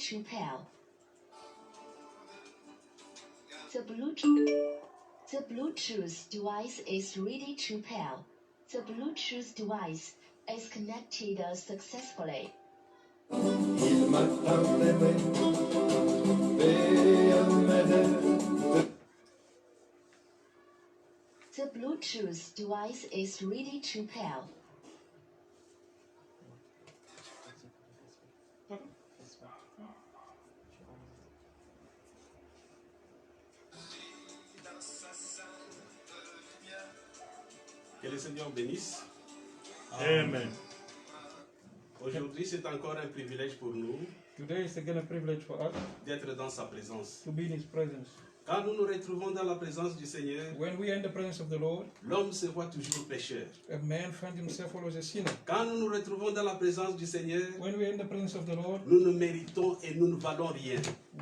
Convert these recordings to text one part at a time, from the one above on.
too pale. The Bluetooth device is really too pale. The Bluetooth device is connected successfully. Il m'attendait, The Bluetooth device is really too pale. Que le Seigneur bénisse. Amen. Aujourd'hui, c'est encore un privilège pour nous Today is again a privilege for us d'être dans sa présence. to be in His presence. Quand nous nous retrouvons dans la présence du Seigneur, When we are in the presence of the Lord, l'homme se voit toujours pécheur. a man finds himself always a sinner. Quand nous nous retrouvons dans la présence du Seigneur, When we are in the presence of the Lord, nous ne méritons et nous ne valons rien.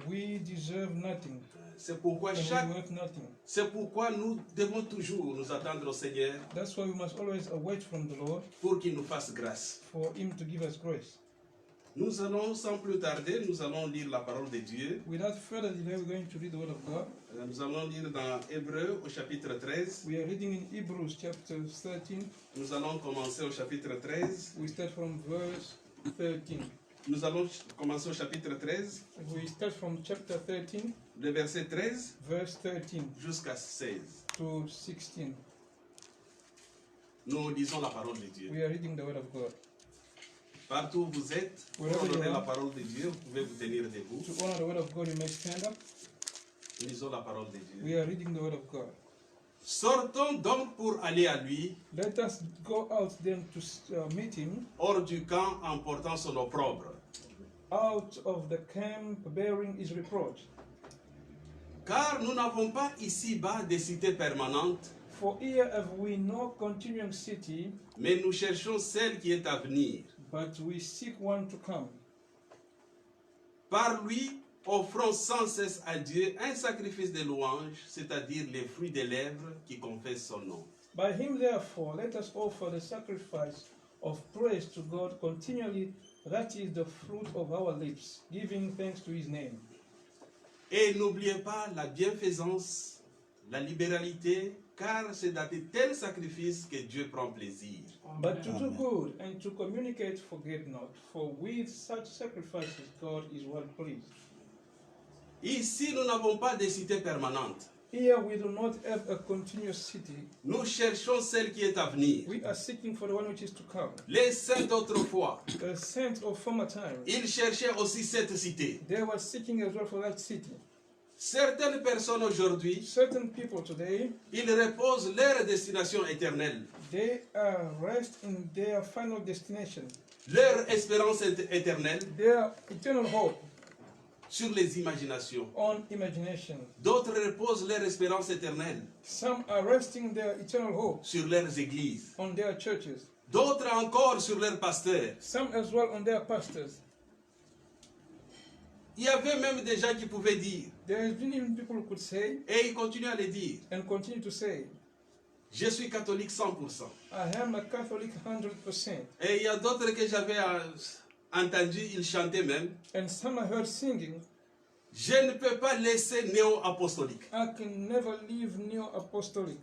we deserve nothing C'est pourquoi, and we worth nothing. c'est pourquoi nous devons toujours nous attendre au Seigneur That's why we must always await from the Lord pour qu'il nous fasse grâce. for Him to give us grace. Nous allons, sans plus tarder, nous allons lire la parole de Dieu. Without further delay, we're going to read the Word of God. Nous allons lire dans Hébreux au chapitre 13. We are reading in Hebrews chapter 13. Nous allons commencer au chapitre 13. We start from verse 13. Nous allons commencer au chapitre 13, We start from chapter 13, le verset 13 verse 13 jusqu'à 16. to 16. Nous lisons la parole de Dieu. We are reading the Word of God. Partout où vous êtes, pour Wherever you honorer la are. parole de Dieu, vous pouvez vous tenir debout. To honor the Word of God, you may stand up. Lisons la parole de Dieu. We are reading the Word of God. Sortons donc pour aller à lui, Let us go out then to meet Him, hors du camp en portant son opprobre. out of the camp bearing His reproach. Car nous n'avons pas ici-bas de cité permanente, For here have we no continuing city, mais nous cherchons celle qui est à venir. but we seek one to come. Par lui, offrons sans cesse à Dieu un sacrifice de louange, c'est-à-dire les fruits des lèvres qui confessent son nom. By Him therefore let us offer the sacrifice of praise to God continually, that is the fruit of our lips, giving thanks to His name. Et n'oubliez pas la bienfaisance, la libéralité, car c'est dans de tels sacrifices que Dieu prend plaisir. But to do good and to communicate forget not, for with such sacrifices God is well pleased. Ici, nous n'avons pas de cité permanente. Here we do not have a continuous city. Nous cherchons celle qui est à venir. We are seeking for the one which is to come. Les saints d'autrefois, The saints of former times, ils cherchaient aussi cette cité. they were seeking as well for that city. Certaines personnes aujourd'hui, Certain people today, ils reposent leur destination éternelle, they are rest in their final destination, leur espérance éternelle their eternal hope sur les imaginations. on imagination. D'autres reposent leur espérance éternelle Some are resting their eternal hope sur leurs églises. on their churches. D'autres encore sur leurs pasteurs. Some as well on their pastors. Il y avait même des gens qui pouvaient dire, There has been even people who could say et ils continuent à le dire, and continue to say, je suis catholique 100%. I am a Catholic 100%. Et il y a d'autres que j'avais entendu, ils chantaient même, And some I heard singing, je ne peux pas laisser néo-apostolique. I can never leave neo-apostolic.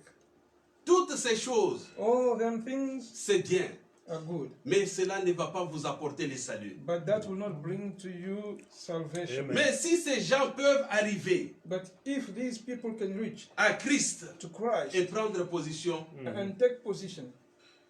Toutes ces choses, All them things c'est bien, are good, mais cela ne va pas vous apporter le salut. but that will not bring to you salvation. Amen. Mais si ces gens peuvent arriver But if these people can reach à Christ to Christ et prendre position, and take position,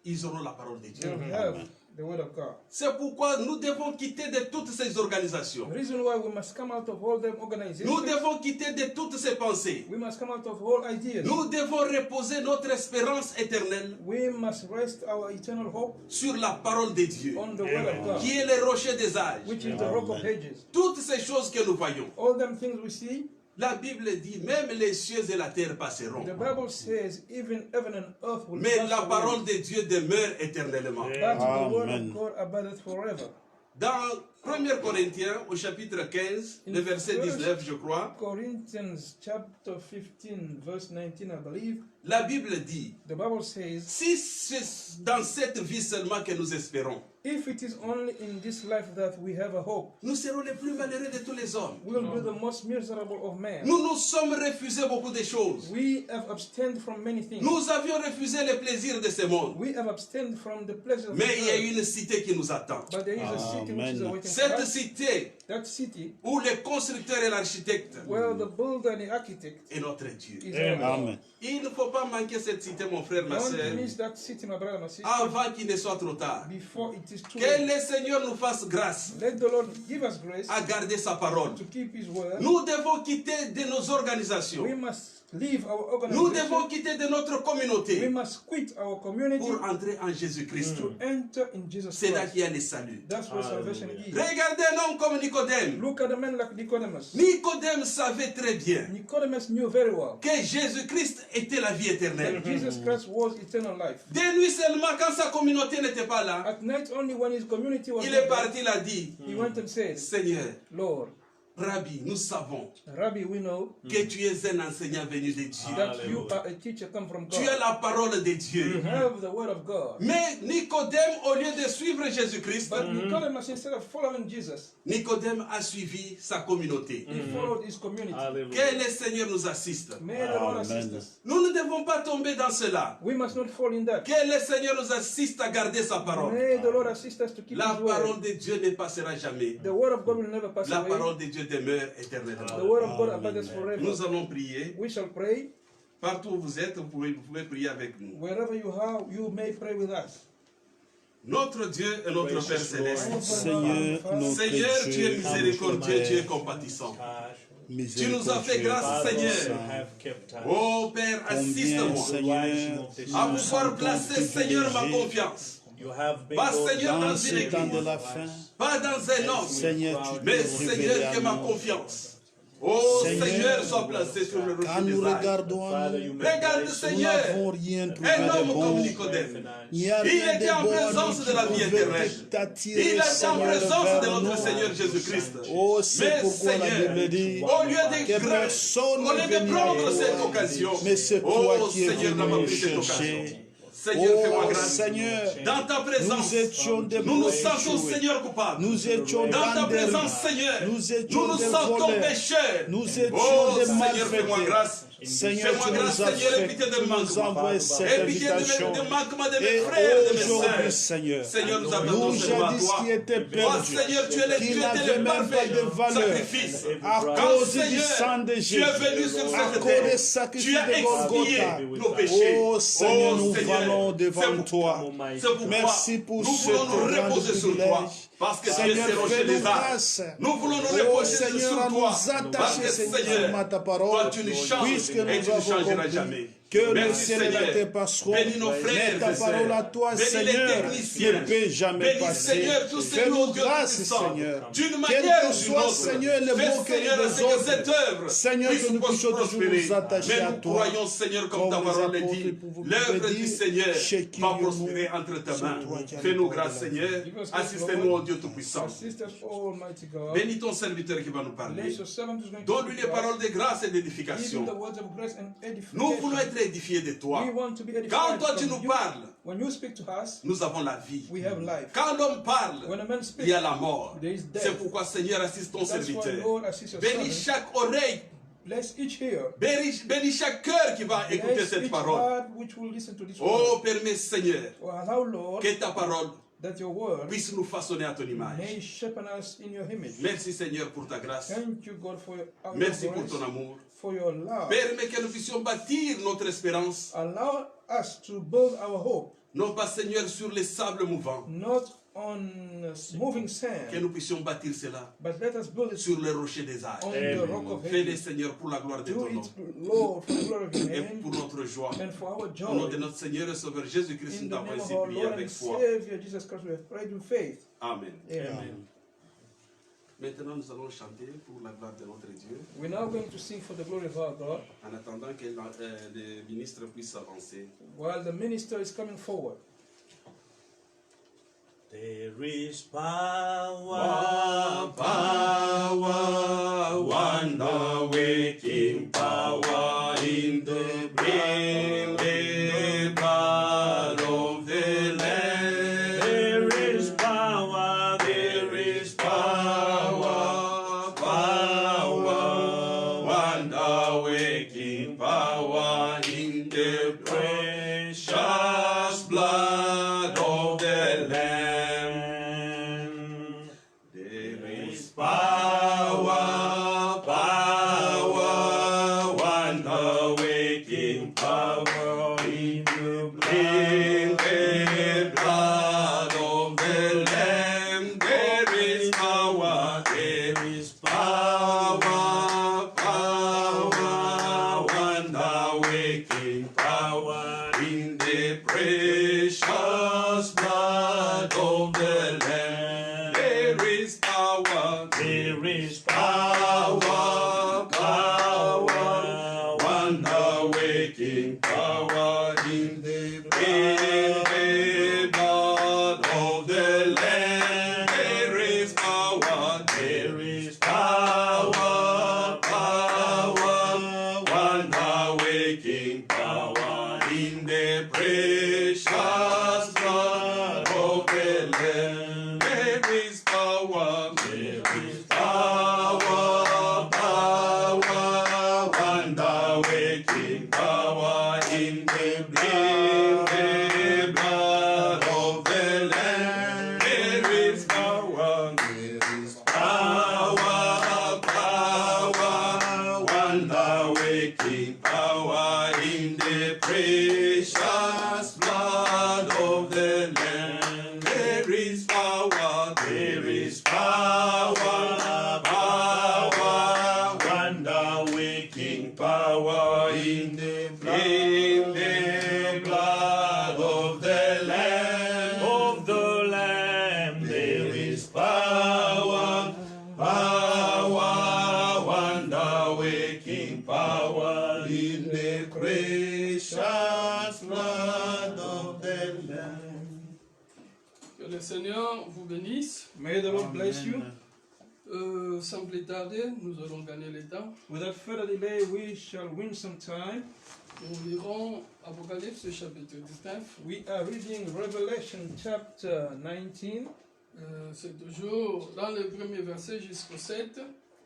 ils auront la parole de Dieu. they'll have the word of God. C'est pourquoi nous devons quitter de toutes ces organisations. The reason why we must come out of all them organizations, Nous devons quitter de toutes ces pensées. we must come out of all ideas. Nous devons reposer notre espérance éternelle We must rest our eternal hope sur la parole de Dieu, on the word of God, qui est le rocher des âges. which is the rock of ages. Toutes ces choses que nous voyons, All them things we see, la Bible dit, même les cieux et la terre passeront. the Bible says, even heaven and earth will Mais pass la away, parole de Dieu demeure éternellement. but the word Amen. of God abideth forever. Dans 1 Corinthiens, au chapitre 15, le verset 19, je crois, Corinthians chapter 15, verse 19, I believe, la Bible dit, the Bible says, si c'est dans cette vie seulement que nous espérons, If it is only in this life that we have a hope, nous serons les plus malheureux de tous les hommes. we will be the most miserable of men. Nous nous sommes refusés beaucoup de choses. We have abstained from many things. Nous avions refusé les plaisirs de ce monde. We have abstained from the pleasures of Mais il y a the world. une cité qui nous attend. But there is a city which is Amen. awaiting for Cette us. cité That city où le constructeur et l'architecte where the builder and the architect est notre Dieu. is our God. Amen. Il ne faut pas manquer cette cité, mon frère, ma Don't soeur, miss that city, my brother, my sister, avant qu'il ne soit trop tard. before it is too Que late. le Seigneur nous fasse grâce Let the Lord give us grace à garder sa parole. to keep His word. Nous devons quitter de nos organisations. We must leave our Nous devons organization. quitter de notre We communauté must quit our community pour entrer en Jésus-Christ. to enter in Jesus C'est là Christ. qu'il y a le salut. That's where salvation is. Regardez un homme comme Nicodème. Look at the man like Nicodemus. Nicodème savait très bien Nicodemus knew very well que Jésus-Christ était la vie éternelle. that Jesus Christ was eternal life. De lui seulement, quand sa communauté n'était pas là, At night only when his community was il not est there, parti, il a dit, he went and said, Seigneur, Lord, Rabbi, nous savons Rabbi, we know que tu es un enseignant venu de Dieu. that you are a teacher come from Tu as God. la parole de Dieu. You have the word of God. Mais Nicodème, au lieu de suivre Jésus-Christ, But Nicodemus, instead of following Jesus, Nicodème a suivi sa communauté. he followed his community. Que le Seigneur nous assiste. May the Lord Amen. assist us. Nous ne devons pas tomber dans cela. We must not fall in that. Que le Seigneur nous assiste à garder sa parole. May the Lord assist us to keep La His word. parole de Dieu ne passera jamais. The word of God will never pass La away. parole de Dieu demeure The éternellement. word of God abides forever. Nous allons prier. We shall pray. Partout où vous êtes, vous pouvez prier avec nous. Wherever you are, you may pray with us. Notre Dieu et notre Père céleste. Seigneur, notre Seigneur, tu es Dieu, miséricordieux, tu es compatissant. Tu nous as fait grâce, Seigneur. Oh Père, Combien, assiste-moi Seigneur, à pouvoir placer, Seigneur, ma confiance. Pas, Seigneur, dans dans une ce temps de église, la fin, pas dans un homme, Seigneur, tu mais peux révéler Seigneur, à que ma nous. confiance, oh Seigneur, Seigneur, soit placée sur le Quand rocher nous des âges. regardons, Regarde, nous Seigneur, n'avons rien trouvé un de homme comme bon. Nicodème. Il n'y a Il rien était de en bon présence qui de la vie pouvait éternelle. t'attirer, Il était en Seigneur, présence de vers notre nous. Seigneur Jésus-Christ. Oh, c'est Mais pourquoi la Seigneur, Bible dit au lieu que de personne au lieu n'est de venu à prendre cette toi, occasion, mais c'est toi oh qui es Seigneur, n'a venu pas nous pris cette occasion. chercher. Seigneur, fais-moi Oh, grâce. Seigneur, Dans ta présence, nous étions des nous nous pauvres sentons, échoués. Seigneur, coupables. Nous étions Dans ta dans des présence, rues. Seigneur, Nous étions nous des sentons voleurs. pécheurs. Nous étions Oh des Seigneur, fais-moi malfaiteurs. grâce. Seigneur, Fais-moi tu grâce, nous as Seigneur, et fait, pitié de tu nous manquement. envoies cette Et pitié invitation. de manquement de mes Et frères et de mes aujourd'hui, sœurs. Seigneur, Seigneur, nous attendons nous seulement à jadis toi. qui étaient Toi, perdus, Seigneur, tu es le qui Dieu, tu n'avaient es le même pas parfait de valeur, sacrifice. à Quand, cause du Seigneur, sang de tu es Jésus, venu sur à cette cause des terre, sacrifices tu as de expié Golgotha. nos péchés. Oh Seigneur, nous Seigneur, venons devant c'est toi. C'est pourquoi Merci pour nous ce voulons nous grand reposer sur toi. privilège. Parce que tu es Seigneur, rocher fais-nous des arts. grâce. Nous voulons nous Oh reposer Seigneur, sur à toi. nous Parce attacher, que Seigneur, Seigneur, à ta toi parole, tu nous changes puisque et nous tu ne avons changeras compris jamais. que le Merci ciel et la Seigneur. terre passeront, Bénis nos frères mais ta et parole à sœurs. toi, Bénis les Seigneur, techniciens. ne peut jamais Bénis passer. Seigneur tous ces Fais-nous loups, Dieu grâce, Tout-Puissant. Seigneur. D'une Quel manière que ou d'une soit, autre. Seigneur, le Fais, bon Seigneur, que à les ce que autres, cette œuvre Seigneur, puisse que nous puissions toujours prospérer. nous attacher Mais à nous toi. croyons, Seigneur, comme ta Comme les parole le apôtres dit, pouvaient l'œuvre dire, du Seigneur Shekinah, va prospérer entre tes c'est mains. toi qui as Fais-nous le grâce, pouvoir de Seigneur. Give us Assistez-nous, glory. au Dieu Tout-Puissant. Assist us, Almighty God. Bénis ton serviteur qui va nous parler. Bless your servant who's going to Donne-lui speak les to us. paroles de grâce et Give him d'édification. the words of grace and Nous voulons edification. être édifiés de toi. We want to be Quand edified toi tu from nous you. parles, When you speak to us, nous avons la vie. we have life. Quand l'homme parle, When a man il speaks, y a la mort. there is death. C'est pourquoi, Seigneur, assiste ton That's why, serviteur. Lord, assist your Bénis servant. chaque oreille. Bless each ear. Bénis chaque cœur qui va écouter Bless cette each parole. heart which will listen to this Oh, word. permets, Seigneur, Oh, allow, Lord, que ta parole that your word puisse nous façonner à ton image. may sharpen us in your image. Merci, Seigneur, pour ta grâce. Thank you, God, for your Merci pour grace, ton amour. for your love. Permets que nous puissions bâtir notre espérance, Allow us to build our hope, non pas, Seigneur, sur les sables mouvants, not on moving que sand, nous puissions bâtir cela but let us build it sur le rocher des âges. on the rock of Fais-le, ages. Seigneur, pour la gloire de Do ton nom it, Lord, for the glory of your et name pour notre joie. and for our Au nom joy. de notre Seigneur et Sauveur Jésus-Christ, In nous the t'avons name of ainsi our prié Lord avec and foi. Savior Jesus Christ, we have prayed with faith. Amen. Amen. Maintenant, nous allons chanter pour la gloire de notre Dieu, We're now going to sing for the glory of our God en attendant que le ministre puisse avancer. while the minister is coming forward. There is power, wonder-working power in the blood of the Lamb. there is power, is power, power, wonder-working power in the precious blood of the Lamb. There is power. There is power, power, wonder-working power in the blood of the Lamb. There is power. There is power, power, wonder-working power in the precious blood of the Lamb. There is power. There is power, power, wonder-working power in the blood of the Lamb. There is power. There is power, power, wonder-working power in the precious blood of the Lamb. There is power. There is power, power, wonder-working power in the blood of the Lamb. Of the Lamb, there is power, power, wonder-working power in the precious blood of the Lamb. Que le Seigneur vous bénisse. May the Lord bless you. Sans plus tarder, nous allons gagner le temps. Without further delay, we shall win some time. Nous lirons Apocalypse chapitre 19. We are reading Revelation chapter 19. C'est toujours dans le premier verset jusqu'au 7.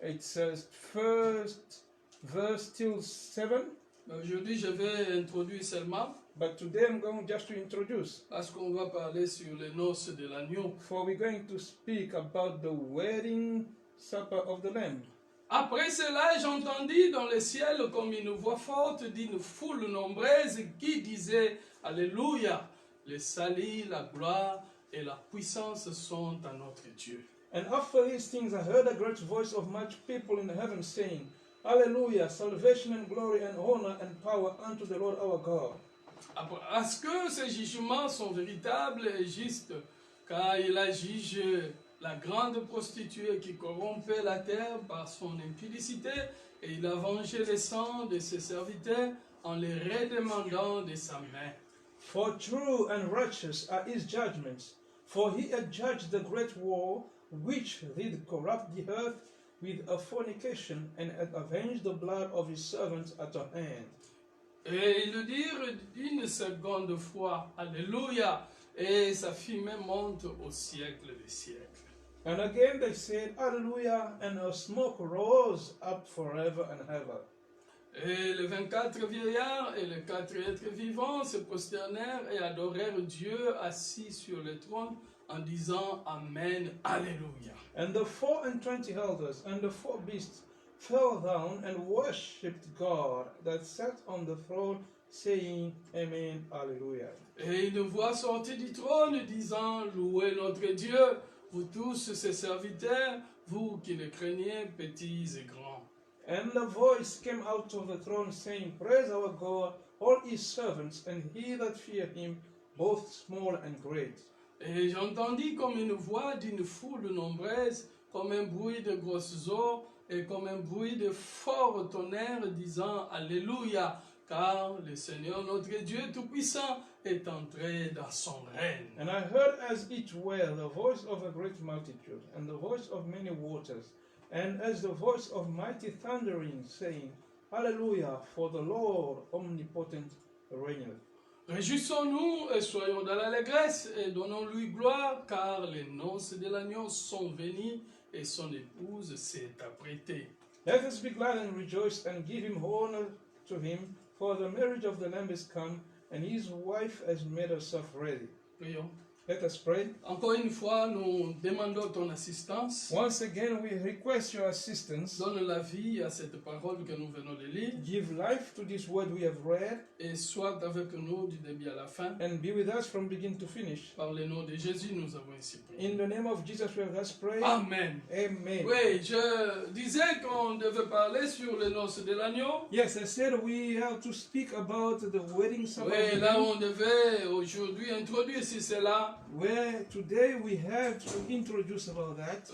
It says first verse till 7. Aujourd'hui, je vais introduire seulement But today I'm going just to introduce. parce qu'on va parler sur les noces de l'agneau. For we're going to speak about the wedding supper of the Lamb. Après cela, j'entendis dans le ciel comme une voix forte d'une foule nombreuse qui disait Alléluia, le salut, la gloire et la puissance sont à notre Dieu. And after these things I heard a great voice of much people in heaven saying, Hallelujah, salvation and glory and honor and power unto the Lord our God. Parce que ces jugements sont véritables et justes, car il a jugé la grande prostituée qui corrompait la terre par son impudicité, et il a vengé le sang de ses serviteurs en les redemandant de sa main. For true and righteous are his judgments, for he had judged the great war which did corrupt the earth with a fornication, and had avenged the blood of his servants at her hand. Et ils dirent une seconde fois, Alléluia, et sa fumée monte au siècle des siècles. And again they said, Hallelujah, and her smoke rose up forever and ever. Et les 24 vieillards et les 4 êtres vivants se prosternèrent et adorèrent Dieu assis sur le trône en disant Amen, Alléluia. And the 24 elders and the 4 beasts fell down and worshipped God that sat on the throne, saying, Amen, Hallelujah. Et une voix sortit du trône disant Louez notre Dieu, vous tous ses serviteurs, vous qui le craignez, petits et grands. And the voice came out of the throne, saying, Praise our God, all his servants, and he that fear him, both small and great. Et j'entendis comme une voix d'une foule nombreuse, comme un bruit de grosses eaux, et comme un bruit de fort tonnerre, disant Alléluia, car le Seigneur notre Dieu Tout-Puissant est entré dans son règne. And I heard as it were the voice of a great multitude, and the voice of many waters, and as the voice of mighty thundering, saying, Hallelujah, for the Lord omnipotent reigneth. Réjouissons-nous et soyons dans l'allégresse et donnons-lui gloire, car les noces de l'agneau sont venues et son épouse s'est apprêtée. Let us be glad and rejoice and give him honor to him, for the marriage of the Lamb is come, and his wife has made herself ready. Prions. Let us pray. Encore une fois, nous demandons ton assistance. Once again, we request your assistance. Donne la vie à cette parole que nous venons de lire Give life to this word we have read et sois avec nous du début à la fin. and be with us from beginning to finish. Par le nom de Jésus, nous avons ainsi prié. In the name of Jesus, we have thus prayed. Amen. Amen. Oui, je disais qu'on devait parler sur les noces de l'agneau. Yes, I said we have to speak about the wedding supper. Oui, là on devait aujourd'hui introduire si c'est là. Where today we have to introduce about that.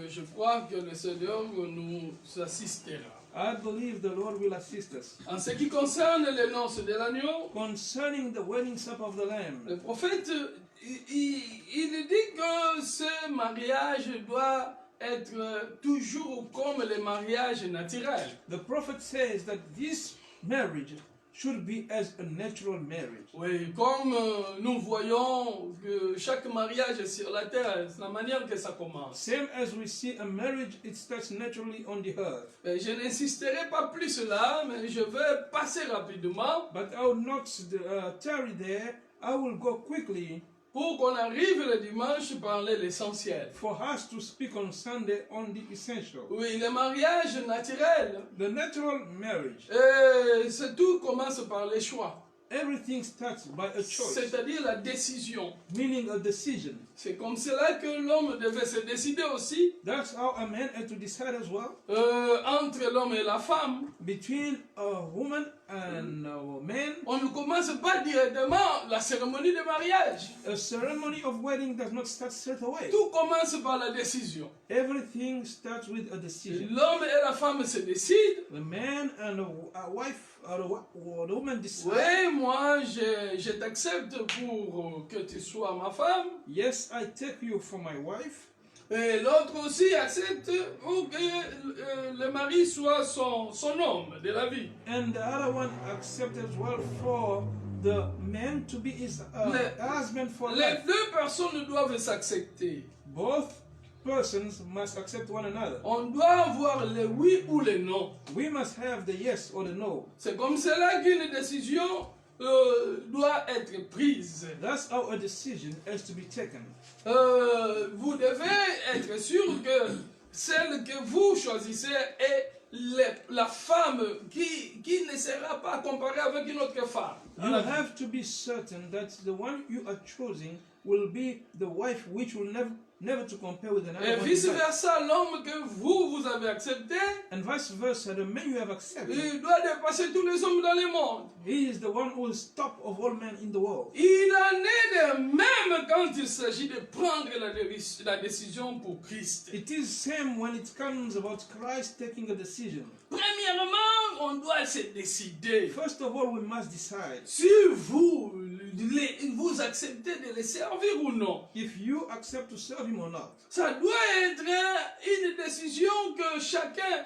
Je crois que le Seigneur nous assistera. I believe the Lord will assist us. En ce qui concerne les noces de l'agneau, Concerning the wedding supper of the Lamb, le prophète, il dit que ce mariage doit être toujours comme le mariage naturel. the prophet says that this marriage should be as a natural marriage. Oui, comme nous voyons que chaque mariage sur la terre, c'est la manière que ça commence. Same as we see a marriage, it starts naturally on the earth. Et je n'insisterai pas plus là, mais je vais passer rapidement But I will not tarry there. I will go quickly pour qu'on arrive le dimanche à parler l'essentiel. for us to speak on Sunday on the essential. Oui, le mariage naturel, The natural marriage. c'est tout commence par les choix. Everything starts by a choice, C'est-à-dire la décision. meaning a decision. C'est comme cela que l'homme devait se décider aussi That's how a man had to decide as well entre l'homme et la femme. between a woman and a man. On ne commence pas directement la cérémonie de mariage. A ceremony of wedding does not start straight away. Tout commence par la décision. Everything starts with a decision. L'homme et la femme se décident. The man and a wife or the woman decide. Oui, moi, je t'accepte pour que tu sois ma femme. Yes, I take you for my wife. Et l'autre aussi accepte pour que le mari soit son homme de la vie. And the other one accepts as well for the man to be his husband for Les life. deux personnes doivent s'accepter. Both persons must accept one another. On doit avoir le oui ou le non. We must have the yes or the no. C'est comme cela qu'une décision doit être prise. That's how a decision has to be taken. Vous devez être sûr que celle que vous choisissez est la femme qui ne sera pas comparée avec une autre femme. You have to be certain that the one you are choosing will be the wife which will never to compare with another Et one. vice versa, l'homme que vous avez accepté, And vice versa, the man you have accepted, il doit dépasser tous les hommes dans le monde. he is the one who is top of all men in the world. Il en est de même quand il s'agit de prendre la décision pour Christ. It is same when it comes about Christ taking a decision. Premièrement, on doit se décider. First of all, we must decide Si vous acceptez de les servir ou non. if you accept to serve him or not. Ça doit être une décision que chacun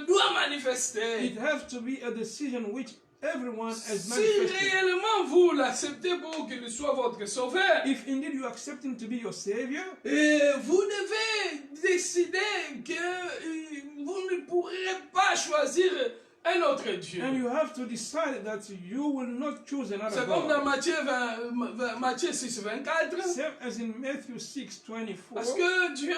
doit manifester. It has to be a decision which everyone has Si manifested. réellement vous l'acceptez pour qu'il soit votre sauveur, If indeed you accept him to be your savior, et vous devez décider que vous ne pourrez pas choisir un autre Dieu. and you have to decide that you will not choose another C'est comme dans God. Matthieu 6, 24. Same as in Matthew 6:24. Parce que Dieu,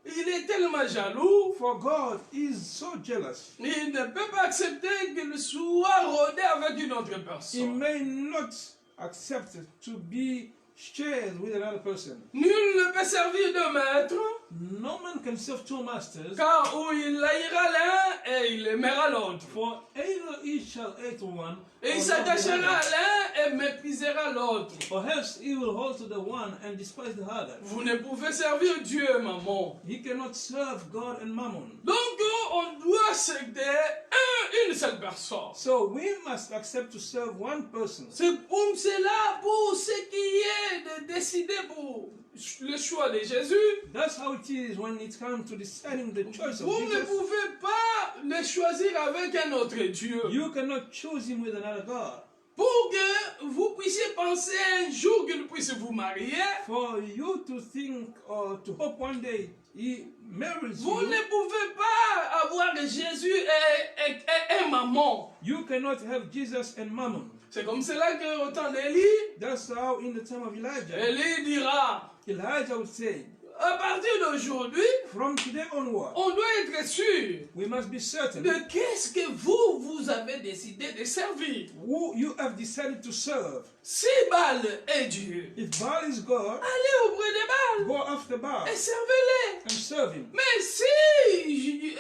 il est tellement jaloux, For God is so jealous. il ne peut pas accepter qu'il soit rodé avec une autre He personne. may not accept to be shared with another person. Nul ne peut servir de maître, No man can serve two masters, car où il haïra l'un et il aimera l'autre. for either he shall hate one, Et il or love the s'attachera à other, l'un et méprisera l'autre. or else he will hold to the one and despise the other. Vous ne pouvez servir Dieu, maman. He cannot serve God and mammon. Donc, on doit céder une seule personne. So we must accept to serve one person. C'est comme cela pour ce qui est de décider pour le choix de Jésus. That's how it is when it comes to deciding the choice of Vous ne Jesus. pouvez pas le choisir avec un autre Dieu. You cannot choose him with another God. Pour que vous puissiez penser un jour qu'il puisse vous marier, For you to think or to hope one day he marries vous you, ne pouvez pas avoir Jésus et un maman. You cannot have Jesus and Mammon. C'est comme cela qu'au temps d'Élie, That's how in the time of Elijah, Élie dira, Elijah would say, à partir d'aujourd'hui, from today onward, on doit être sûr we must be certain de qu'est-ce que vous avez décidé de servir. who you have decided to serve. Si Baal est Dieu, If Baal is God, allez auprès de Baal go after Baal et servez-les. and serve him. Mais si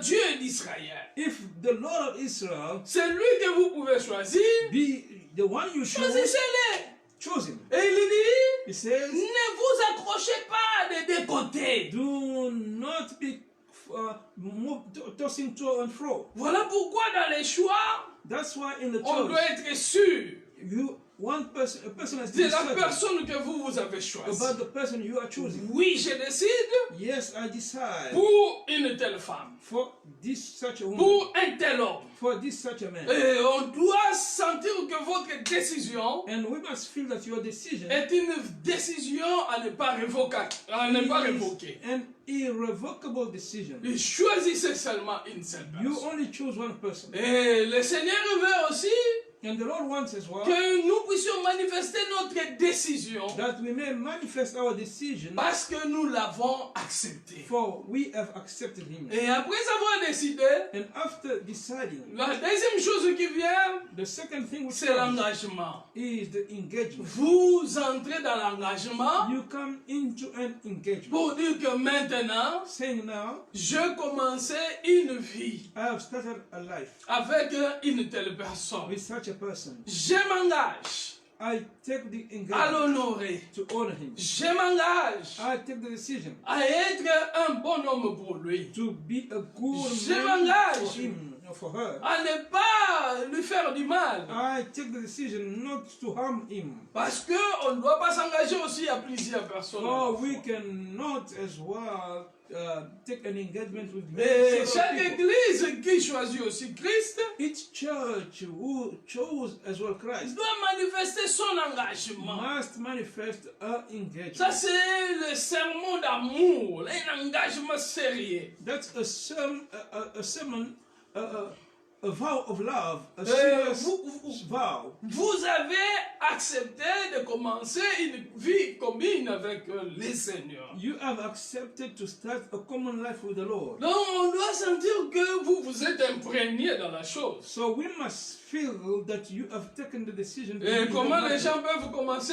Dieu d'Israël, If the Lord of Israel c'est lui que vous pouvez choisir, be the one you choose, choisissez-les. choose him. Et il dit, He says, ne vous accrochez pas des deux côtés. do not be tossing to and fro. Voilà pourquoi dans les choix, That's why in the on doit church, être sûr a person has to de be la certain personne que vous avez choisie. about the person you are choosing. Oui, je décide Yes, I decide pour une telle femme, for this such a woman, pour un tel homme. for this such a man. Et on doit sentir que votre décision And we must feel that your decision est une décision à ne pas révoquer. À ne pas révoquer. is an irrevocable decision. Et choisissez seulement une seule You personne. only choose one person. Et le Seigneur veut aussi And the Lord wants as well que nous puissions manifester notre décision that we may manifest our decision, parce que nous l'avons accepté. for we have accepted him. Et après avoir décidé, And after deciding, la deuxième chose qui vient, the second thing which c'est comes l'engagement. is the engagement. Vous entrez dans l'engagement You come into an engagement, pour dire que maintenant, saying now, je commençais une vie I have started a life avec une telle personne. with such a person. Je m'engage I take the à engagement l'honorer. to honor him. Je m'engage I take the decision à être un bon homme pour lui. to be a good Je man m'engage. for him or for her. À ne pas lui faire du mal. I take the decision not to harm him. Parce qu'on ne doit pas s'engager aussi à plusieurs personnes. For we cannot as well take an engagement with Et several chaque people. église qui choisit aussi Christ Each church who chose as well Christ doit manifester son engagement. must manifest a Ça, engagement. c'est le sermon d'amour, un engagement sérieux. That's a sermon, a vow of love, a Euh, serious vous- vow. Vous avez accepté de commencer une vie commune avec le Seigneur. You have accepted to start a common life with the Lord. Donc, on doit sentir que vous vous êtes imprégné dans la chose. So we must feel that you have taken the decision to Et be comment les united. gens peuvent commencer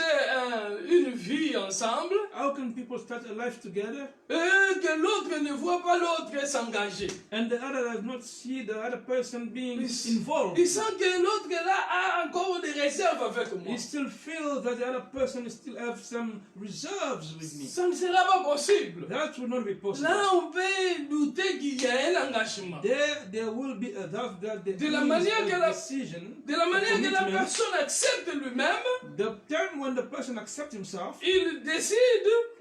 une vie ensemble How can people start a life together et que l'autre ne voit pas l'autre s'engager? and the other does not see the other person being Il involved? sent que l'autre là a encore des réserves avec moi. He still feels that the other person still have some reserves with me. Ça ne sera pas possible. That would not be possible. Là, on peut douter qu'il y a un engagement. There will be a doubt that there De la is manière a que la- decision, De la a manière que la commitment. personne accepte lui-même, The time when the person accepts himself il décide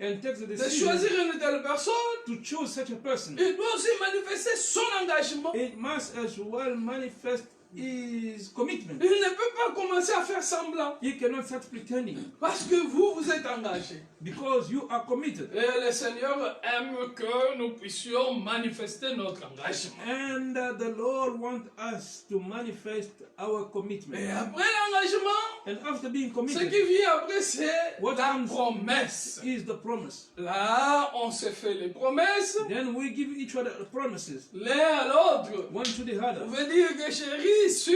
and takes the de decision choisir une telle personne, to choose such a person, il doit aussi manifester son engagement. it must as well manifest his commitment. Il ne peut pas commencer à faire semblant He cannot start pretending parce que vous êtes engagé. because you are committed. Et le Seigneur aime que nous puissions manifester notre engagement. And the Lord wants us to manifest our Et commitment. après l'engagement, And after being ce committed, qui vient après, c'est What la comes- promesse. is the promise. Là, on se fait les promesses, Then we give each other promises, l'un à l'autre. one to the other. On veut dire que chérie, si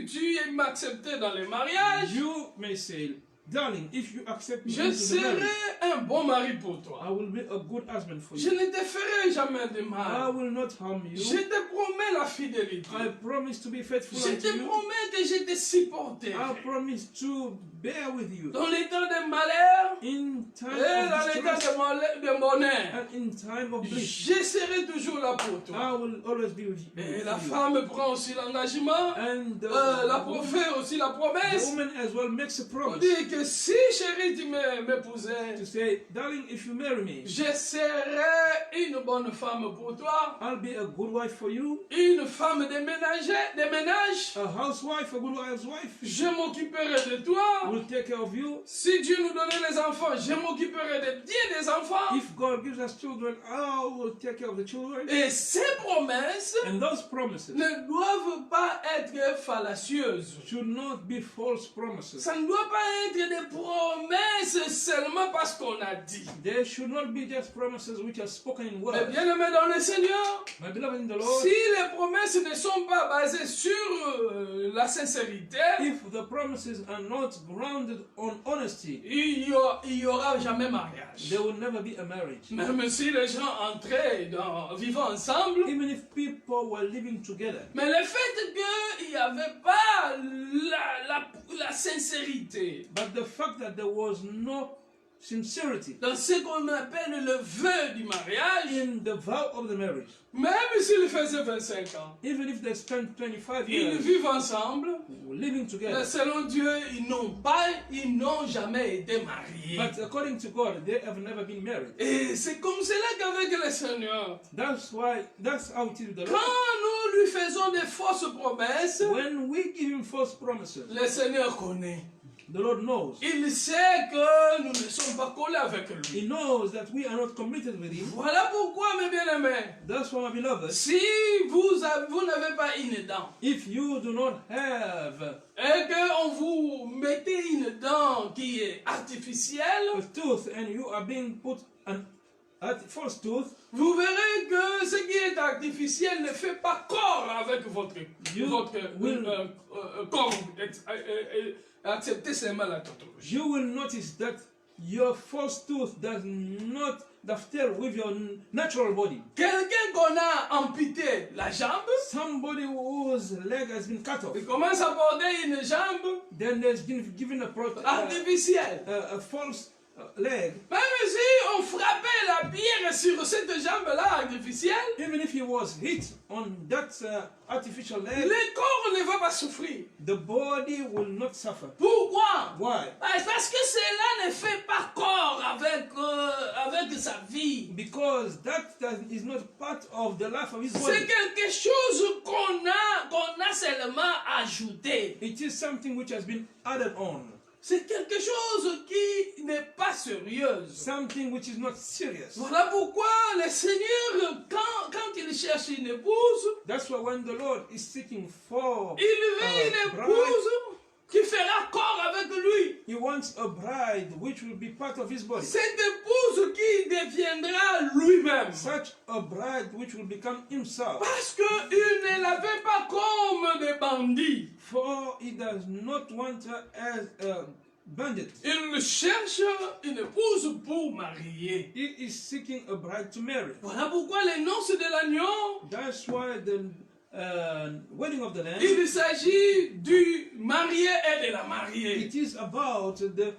tu m'acceptes dans le mariage, You may say, darling, if you accept me je into the serai marriage, un bon mari pour I toi. will be a good husband for Je you. ne te ferai jamais de I mal. will not harm Je you. te promets la fidélité. I promise to be faithful Je unto te you. promets que je te supporterai. I promise to bear with you Dans les temps de malheur in time et dans of les temps distress de bonheur, and in time of bliss. je serai toujours là pour toi. I will always be with you. Et la for you. femme prend aussi l'engagement. And La the prophète aussi la the promesse. woman as well makes a On promise dit que que si chérie tu m'épousais, to say, darling, if you marry me, je serai une bonne femme pour toi, I'll be a good wife for you, une femme de ménage, a housewife, a good housewife, je m'occuperai de toi. will take care of you. Si Dieu nous donnait les enfants, je m'occuperai de bien des enfants. If God gives us children, I will take care of the children. Et ces promesses And those promises ne doivent pas être fallacieuses. should not be false promises. Ça ne doit pas être des promesses seulement parce qu'on a dit. They should not be just promises which are spoken in Mais words. bien aimé dans le Seigneur, My beloved in the Lord, si les promesses ne sont pas basées sur la sincérité, if the promises are not grounded on honesty, il y aura jamais mariage. there will never be a marriage. Même si les gens entraient vivant ensemble, Even if people were living together, mais le fait qu'il n'y avait pas la sincérité but the fact that there was no sincerity dans ce qu'on appelle le vœu du mariage, in the vow of the marriage, même s'ils faisaient 25 ans, even if they spent 25 ils years vivent ensemble, living mais together, selon Dieu, ils n'ont jamais été mariés. but according to God, they have never been married. Et c'est comme cela qu'avec le Seigneur, That's how it is with the quand Lord. nous lui faisons des fausses promesses, When we give him false promises, le Seigneur connaît. the Lord knows. Il sait que nous ne sommes pas collés avec lui. He knows that we are not committed with him. Voilà pourquoi, mes bien-aimés, That's why, my beloved, si vous n'avez pas une dent, if you do not have et qu'on vous mettez une dent qui est artificielle, a tooth and you are being put a false tooth, vous verrez que ce qui est artificiel ne fait pas corps avec votre corps. Acceptez seulement la tautologie. you will notice that your false tooth does not dovetail with your natural body. Quelqu'un qu'on a amputé la jambe, Somebody whose leg has been cut off, il commence à porter une jambe then there's been given artificielle. a false leg. Même si on frappait la pierre sur cette jambe-là artificielle, Even if he was hit on that artificial leg, le corps ne va pas souffrir. the body will not suffer. Pourquoi? Why? Parce que cela ne fait pas corps avec sa vie. Because that is not part of the life of his C'est body. quelque chose qu'on a seulement ajouté. It is something which has been added on. C'est quelque chose qui n'est pas sérieuse. Something which is not serious. Voilà pourquoi le Seigneur, quand il cherche une épouse, That's why when the Lord is seeking for il veut une épouse qui fera corps avec lui. he wants a bride which will be part of his body. Cette épouse qui deviendra lui-même. Such a bride which will become himself. Parce qu'il ne l'avait pas comme des bandits. For he does not want her as a bandit. Il cherche une épouse pour marier. He is seeking a bride to marry. Voilà pourquoi les noces de l'agneau, That's why the wedding of the Lamb, il s'agit du marié et de la mariée. it is about the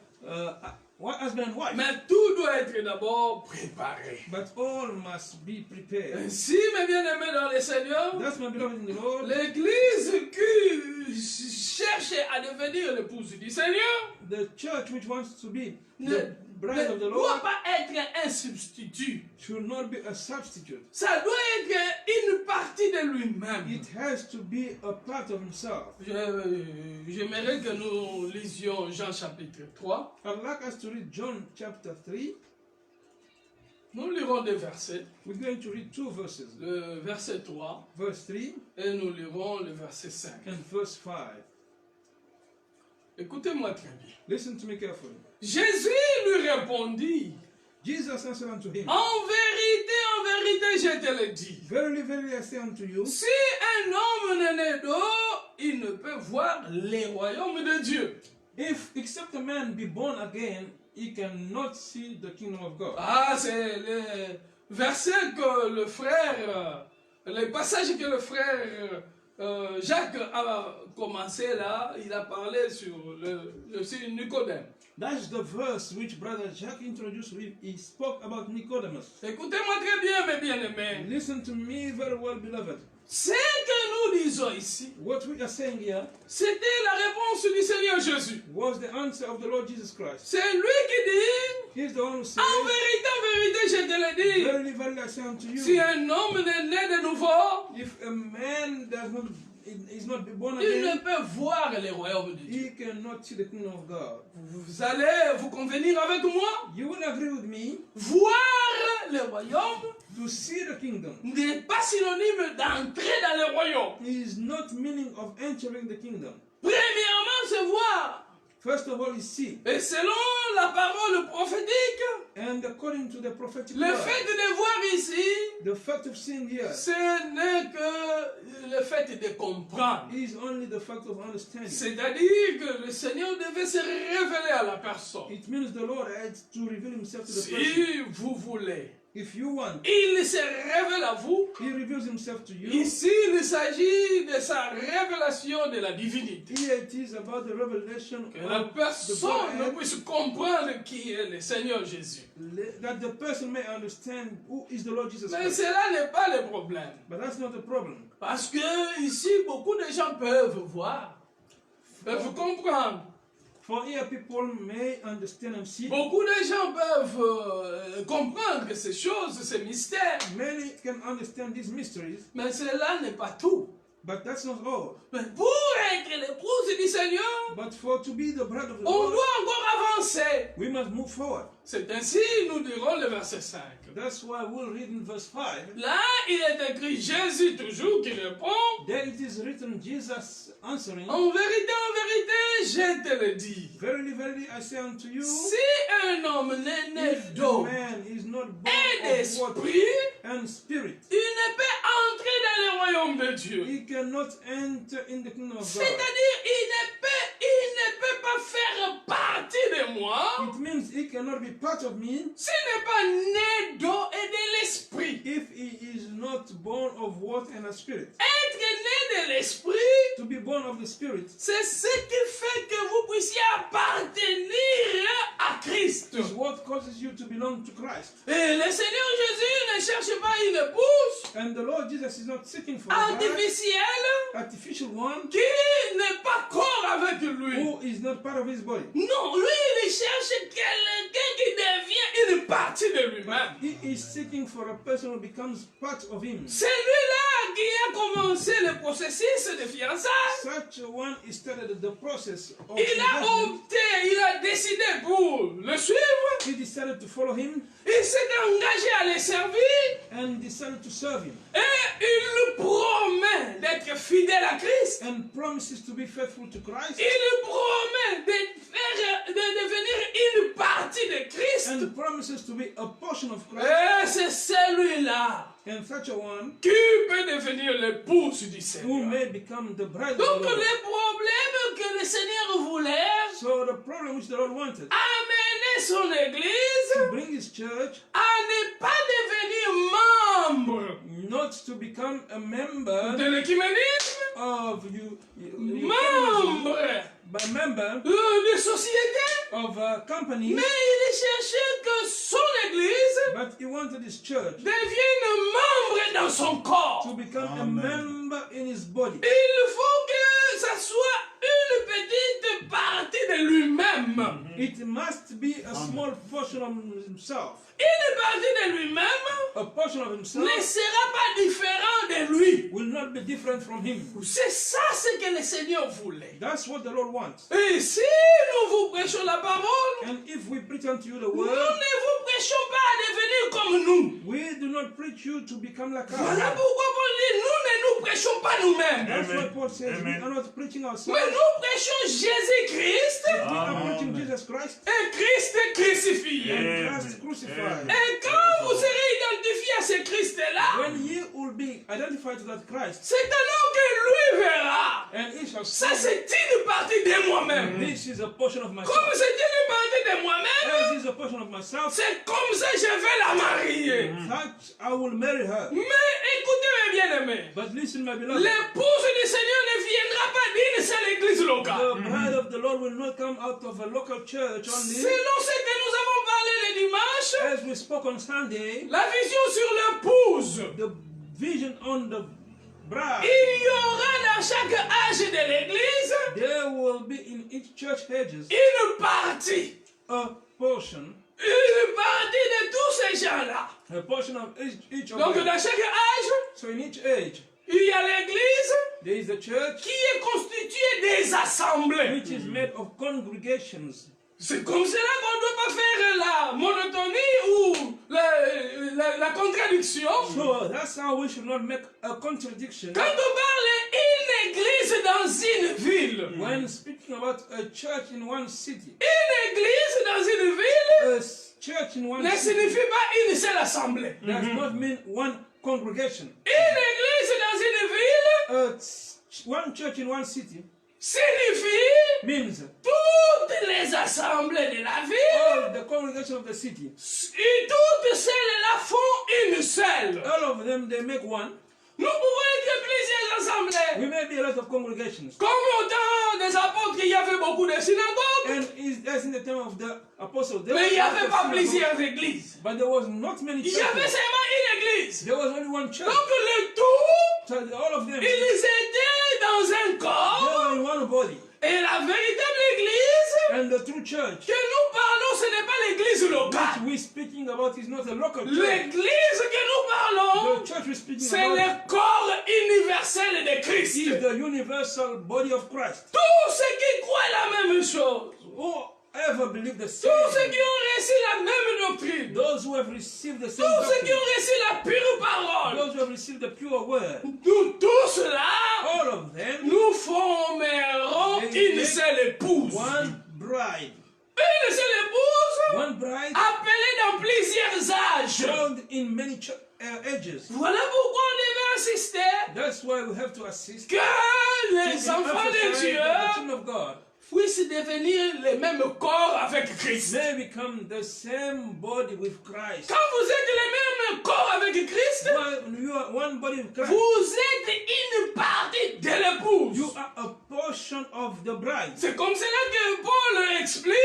husband and wife. Mais tout doit être d'abord préparé. But all must be prepared. Ainsi, mes bien-aimés dans le Seigneur, That's my beloved in the Lord. l'Église qui cherche à devenir l'épouse du Seigneur The church which wants to be ne the bride of the doit Lord pas être un substitut. should not be a substitute. Ça doit être une partie de lui-même. It has to be a part of himself. J'aimerais que nous lisions Jean chapitre 3. I'd like us to read John chapter 3. Nous lirons des versets. We're going to read two verses. Le verset 3 Verse 3 et nous lirons le verset 5. and verse 5. Écoutez-moi très bien. Listen to me carefully. Jésus lui répondit, Jesus answered unto him, en vérité, je te le dis. Verily, verily, I say unto you, Si un homme n'est né d'eau, il ne peut voir les royaumes de Dieu. if except a man be born again, he cannot see the kingdom of God. Ah, c'est le verset que le frère, le passage que le frère Jacques a commencé là, il a parlé sur sur Nicodème. That's the verse which Brother Jack introduced with. He spoke about Nicodemus. Écoutez-moi très bien, mes bien-aimés. Listen to me very well, beloved. Ce que nous lisons ici, What we are saying here c'était la réponse du Seigneur Jésus. was the answer of the Lord Jesus Christ. C'est lui qui dit, He's the one who says, en vérité, je te le dis, verily, verily, I say unto you, si un homme n'est né de nouveau, if a man is not born il ne again, peut voir le royaume de Dieu. he cannot see the kingdom of God. Vous allez vous convenir avec moi, You will agree with me, voir le royaume to see the kingdom n'est pas synonyme d'entrer dans le royaume. is not meaning of entering the kingdom. Premièrement, se voir. First of all, is see. Et selon la parole prophétique, And according to the prophetic le word, fait de voir ici, the fact of seeing here ce n'est que le fait de comprendre. is only the fact of understanding. C'est-à-dire que le Seigneur devait se révéler à la personne. It means the Lord had to reveal himself to the person. Si vous voulez, If you want, il se révèle à vous. he reveals himself to you. Ici, il s'agit de sa révélation de la divinité. Here it is about the revelation Que la of the personne Godhead, puisse comprendre qui est le Seigneur Jésus. that the person may understand who is the Lord Jesus Mais Christ. cela n'est pas le problème. But that's not the problem. Parce que ici, beaucoup de gens peuvent voir, peuvent comprendre. For here people may understand and see. Beaucoup de gens peuvent comprendre ces choses, ces mystères. Many can understand these mysteries, Mais cela n'est pas tout. but that's not all. Mais pour être l'épouse du Seigneur, But for to be the bride of the on Lord, doit encore avancer. we must move forward. C'est ainsi, nous dirons le verset 5. That's why we'll read in verse 5. Là, il est écrit Jésus toujours qui répond. There it is written, Jesus answering, En vérité, je te le dis. verily, verily, I say unto you, Si un homme n'est né if a d'eau man is not born et of water d'esprit, and spirit, il ne peut entrer dans le royaume de Dieu. he cannot enter in the kingdom of God. C'est-à-dire, il ne peut pas faire partie de moi It means he cannot be part of me s'il n'est pas né d'eau et de l'esprit. if he is not born of water and a spirit. Être né de l'esprit, To be born of the spirit c'est ce qui fait que vous puissiez appartenir à Christ. is what causes you to belong to Christ. Et le Seigneur Jésus ne cherche pas une épouse And the Lord Jesus is not seeking for a bride, artificielle artificial one qui n'est pas corps avec lui. who is not part of his body. Non, lui, il cherche quelqu'un qui devient une partie de lui-même. He is seeking for a person who becomes part of him. C'est lui-là qui a commencé le processus de fiançailles. Such a one is started the process of Il a engagement. opté, il a décidé pour le suivre. He decided to follow him Il s'est engagé à le servir. and decided to serve him Et il promet d'être fidèle à Christ. and promises to be faithful to Christ Il promet de devenir une partie de Christ. and promises to be a portion of Christ. Et c'est celui-là And such a one qui peut devenir l'épouse du who Seigneur. may become the bride of Donc the Lord. le problème que le Seigneur voulait So the problem which the Lord wanted amener son église to bring his church à ne pas devenir membre not to become a member de l'écuménisme, of you membre but a member de société, of a company, mais il cherchait que son église but he wanted his church devienne membre dans son corps. to become Amen. a member in his body. Il faut que ça soit une petite partie de lui-même. It must be a small portion of himself. Une partie de lui-même A portion of himself ne sera pas différent de lui. will not be different from him. C'est ça ce que le Seigneur voulait. That's what the Lord wants. Et si nous vous prêchons la parole, And if we preach unto you the nous ne word, vous prêchons pas à devenir comme nous. we do not preach you to become like Voilà us. pourquoi Paul dit, nous ne nous prêchons pas nous-mêmes. That's Amen. what Paul says. We Amen. are not preaching Mais ourselves. nous prêchons Jésus-Christ We are Amen. preaching Jesus Christ et Christ crucifié. Amen. and Christ crucified. Et quand vous serez identifié à ce Christ-là, When ye will be identified to that Christ, c'est alors que lui verra. and he shall Ça, say, c'est une partie de moi-même. this is a portion of myself. Comme c'est une partie de moi-même, This is a portion of myself. c'est comme ça que je vais la marier. That I will marry her. Mais écoutez mes bien-aimés, But listen, my beloved, l'épouse du Seigneur ne viendra pas d'une seule église the locale. bride of the Lord will not come out of a local church only. Selon ce que nous avons parlé le dimanche, As we spoke on Sunday, la vision sur l'épouse the vision on the bride. Il y aura dans chaque âge de l'église There will be in each church ages une partie a portion de tous ces gens-là. a portion of each of Donc them. dans chaque âge, So in each age, il y a l'église there is a church qui est constituée des assemblées. which is made of congregations. C'est comme cela qu'on ne doit pas faire la monotonie ou la contradiction. So that's how we should not make a contradiction. Quand on parle une église dans une ville, When speaking about a church in one city, une église dans une ville a church in one ne city signifie pas une seule assemblée. does not mean one congregation. Une église dans une ville One church in one city signifie means toutes les assemblées de la ville all the congregation of the city. et toutes celles-là font une seule. All of them, they make one. Nous pouvons être plusieurs assemblées. We may be a lot of congregations. Comme au temps des apôtres, il y avait beaucoup de synagogues, And as in the time of the apostles, there mais il n'y was avait lots pas of synagogues, plusieurs églises. but there was not many Il y avait churches. seulement une église. There was only one church. Donc le tout, So all of them, ils étaient dans un they corps. were in one body. Et la véritable église And the true church que nous parlons, ce n'est pas l'église which locale. we're speaking about is not a local church. L'église que nous parlons, The church we're speaking c'est about le corps universel de Christ. is the universal body of Christ. Tous ceux qui croient la même chose, Whoever believe the same, tous ceux qui ont reçu la même doctrine, those who have received the same tous ceux qui doctrine, ont reçu la pure parole, those who have received the pure word, nous tous là, all of them, nous formerons une seule épouse. one bride. Une seule épouse One bride appelée dans plusieurs âges. found in many ages. Voilà pourquoi on devait insister That's why we have to assist que les enfants de the Dieu children of God puissent devenir le même corps avec Christ. may become the same body with Christ. Quand vous êtes le même corps avec Christ, When you are one body with Christ, vous êtes une partie de l'épouse. you are a portion of the bride. C'est comme cela que Paul explique.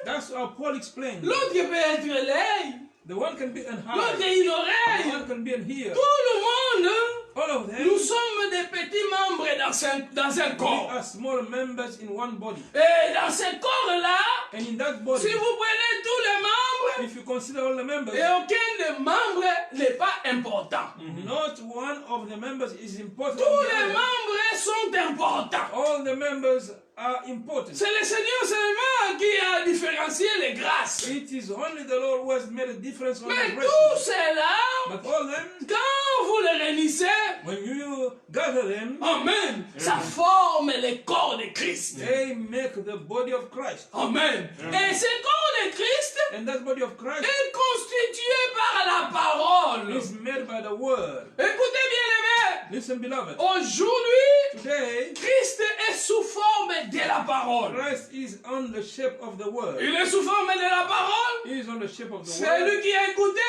That's how Paul explained. L'autre peut être l'œil, The one can be an l'autre eye, une the oreille. one can be an ear. Tout le monde, All of them, nous sommes des petits membres dans un we corps. are small members in one body. Et dans ce corps-là, And in that si body, vous prenez tous les membres, if you consider all the members, et aucun des membres n'est pas important. not one of the members is important. Tous than the les other. membres sont importants. All the members are important. C'est le Seigneur seulement qui a différencié les grâces. It is only the Lord who has made a difference on Mais the tout rest. cela, But all them, quand vous les réunissez, when you gather them, amen, ça forme le corps de Christ. they make the body of Christ. Amen. Et ce corps de Christ And that body of Christ est constitué par la parole. is made by the word. Écoutez bien les Listen, beloved. aujourd'hui, Today, Christ est sous forme de la parole. Christ is on the shape of the word. Il est sous forme de la parole. He is on the shape of the C'est word. lui qui a écouté.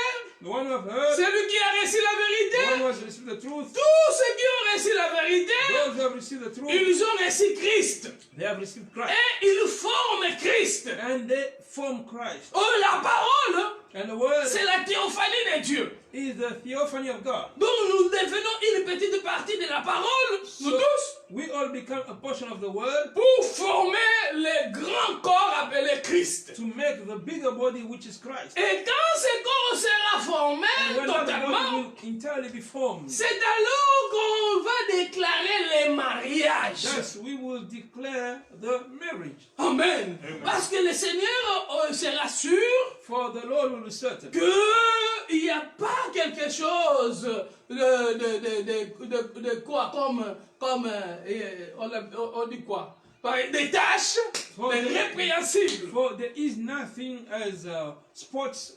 The one who have heard, C'est lui qui a reçu la the one vérité. who has received the truth, Tous ceux qui ont reçu la vérité, those who have received the truth, ils ont reçu Christ. they have received Christ. Et ils forment Christ. And they form Christ. Oh, la parole, And the word c'est la théophanie de Dieu. is the theophany of God. Donc nous devenons une petite partie de la parole, nous tous, We all become a portion of the word pour former le grand corps appelé Christ. to make the bigger body, which is Christ. Et quand ce corps sera formé And when that totalement, body will entirely be formed, c'est alors qu'on va déclarer le mariage. thus we will declare the marriage. Amen. Parce que le Seigneur se rassure For the Lord will be certain qu'il n'y a pas quelque chose de quoi comme on dit quoi? Des tâches, des répréhensibles. For there is nothing as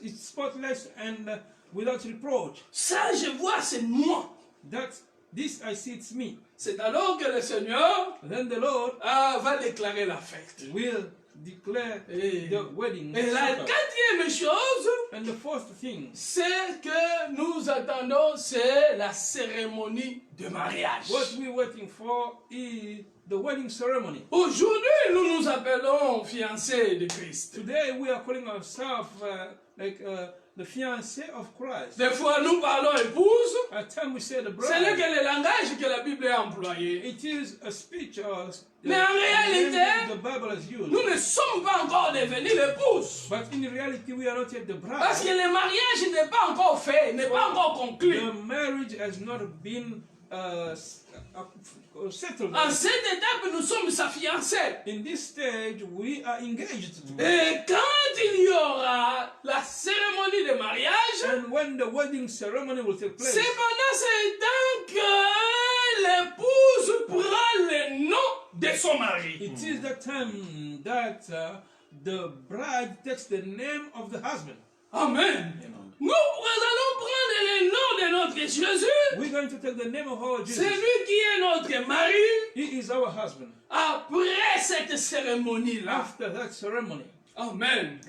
it's spotless and without reproach. Ça, je vois, c'est moi. That this I see, it's me. C'est alors que le Seigneur Then the Lord va déclarer la fête. will declare Et- the wedding. Et la supper. quatrième chose, And the fourth thing, c'est que nous attendons, c'est la cérémonie de mariage. what we're waiting for is the wedding ceremony. Aujourd'hui, nous nous appelons fiancés de Christ. Today we are calling ourselves the fiancé of Christ. Des fois, nous parlons épouse. At times we say the C'est là bride. que le langage que la Bible employé. It is a speech Mais en réalité, the Bible has used. nous ne sommes pas encore devenus l'épouse. But in reality, we are not yet the Parce que bride. le mariage n'est pas encore fait, n'est pas encore conclu. The marriage has not been settled. En cette étape, nous sommes sa fiancée. In this stage, we are engaged. Et quand il y aura la cérémonie de mariage, And when the wedding ceremony will take place, c'est pendant ce temps que l'épouse prend le nom de son mari. it is the time that the bride takes the name of the husband. Amen. Nous allons prendre le nom de notre Jésus. We're going to take the name of our C'est Jesus. lui qui est notre mari. He is our husband. Après cette cérémonie-là. After that ceremony, Amen.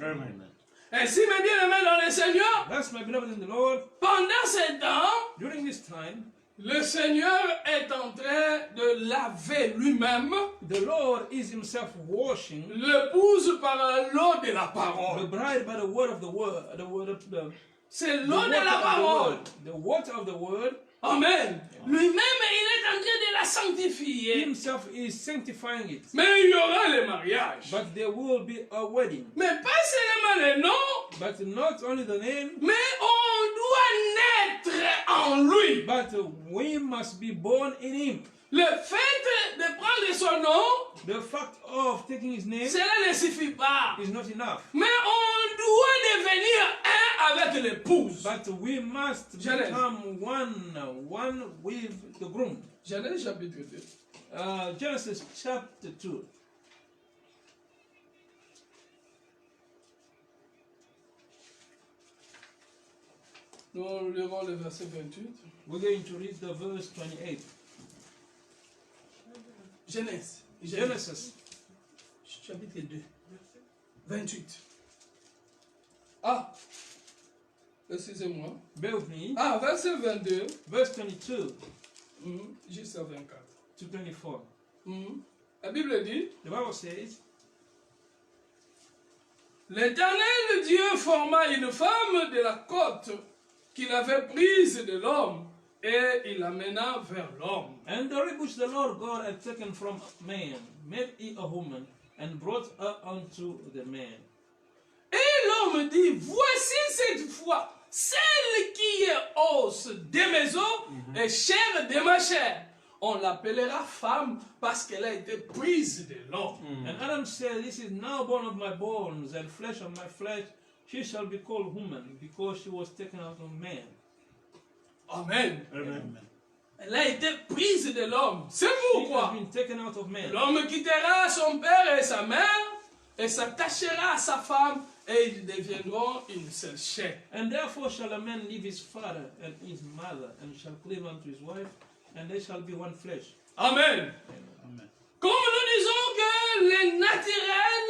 Ainsi, mes bien-aimés dans le Seigneur, that's my beloved in the Lord. pendant ce temps, During this time, le Seigneur est en train de laver lui-même the Lord is himself washing l'épouse par l'eau de la the parole. bride by the word of the word, the word of the C'est the l'eau water de la of the parole. word, the water of the word. Amen. Lui-même, il est en train de la sanctifier. Himself is sanctifying it. Mais il y aura le mariage. But there will be a wedding. Mais pas seulement le nom, But not only the name, mais on doit naître en lui. but we must be born in him. Le fait de prendre son nom, The fact of taking his name cela ne suffit pas. is not enough. Mais on doit devenir un avec l'épouse. But we must Genèse. become one with the groom. Genèse chapitre 2. Genesis chapter 2. Nous lirons le verset 28. We're going to read the verse 28. Genèse. Genesis Chapitre 2. 28. Ah, excusez-moi. Bear with me. Ah, verset 22 Verse 22 jusqu'à 24. to 24. La Bible dit, The Bible says, l'Éternel Dieu forma une femme de la côte qu'il avait prise de l'homme et il l'amena vers l'homme. and the rib which the Lord God had taken from man made he a woman, and brought her unto the man. Et l'homme dit, voici cette fois, celle qui est os de mes os et chair de ma chair. On l'appellera femme parce qu'elle a été prise de l'homme. And Adam said, this is now bone of my bones and flesh of my flesh. She shall be called woman, because she was taken out of man. Amen. Elle a été prise de l'homme. C'est She has pourquoi been taken out of man. l'homme quittera son père et sa mère et s'attachera à sa femme et ils deviendront une seule chair. And therefore shall a man leave his father and his mother, and shall cleave unto his wife, and they shall be one flesh. Amen. Comme nous disons que le naturel,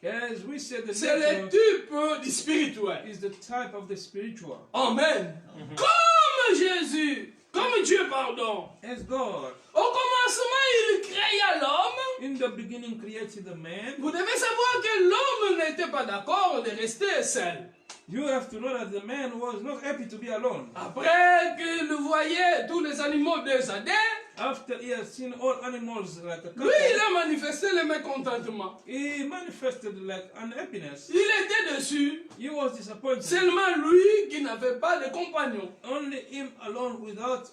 As we said, the c'est le natural type du spirituel. is the type of the spiritual. Amen. Comme Jésus, comme Dieu, pardon. As God, Au commencement, il créa l'homme. in the beginning, created the man. Vous devez savoir que l'homme n'était pas d'accord de rester seul. You have to know that the man was not happy to be alone. Après qu'il voyait tous les animaux décédés, After he has seen all animals like a lui, il couple, a manifesté le mécontentement. he manifested like unhappiness. Il était déçu. He was disappointed. Seulement lui qui n'avait pas de compagnon. Only him alone without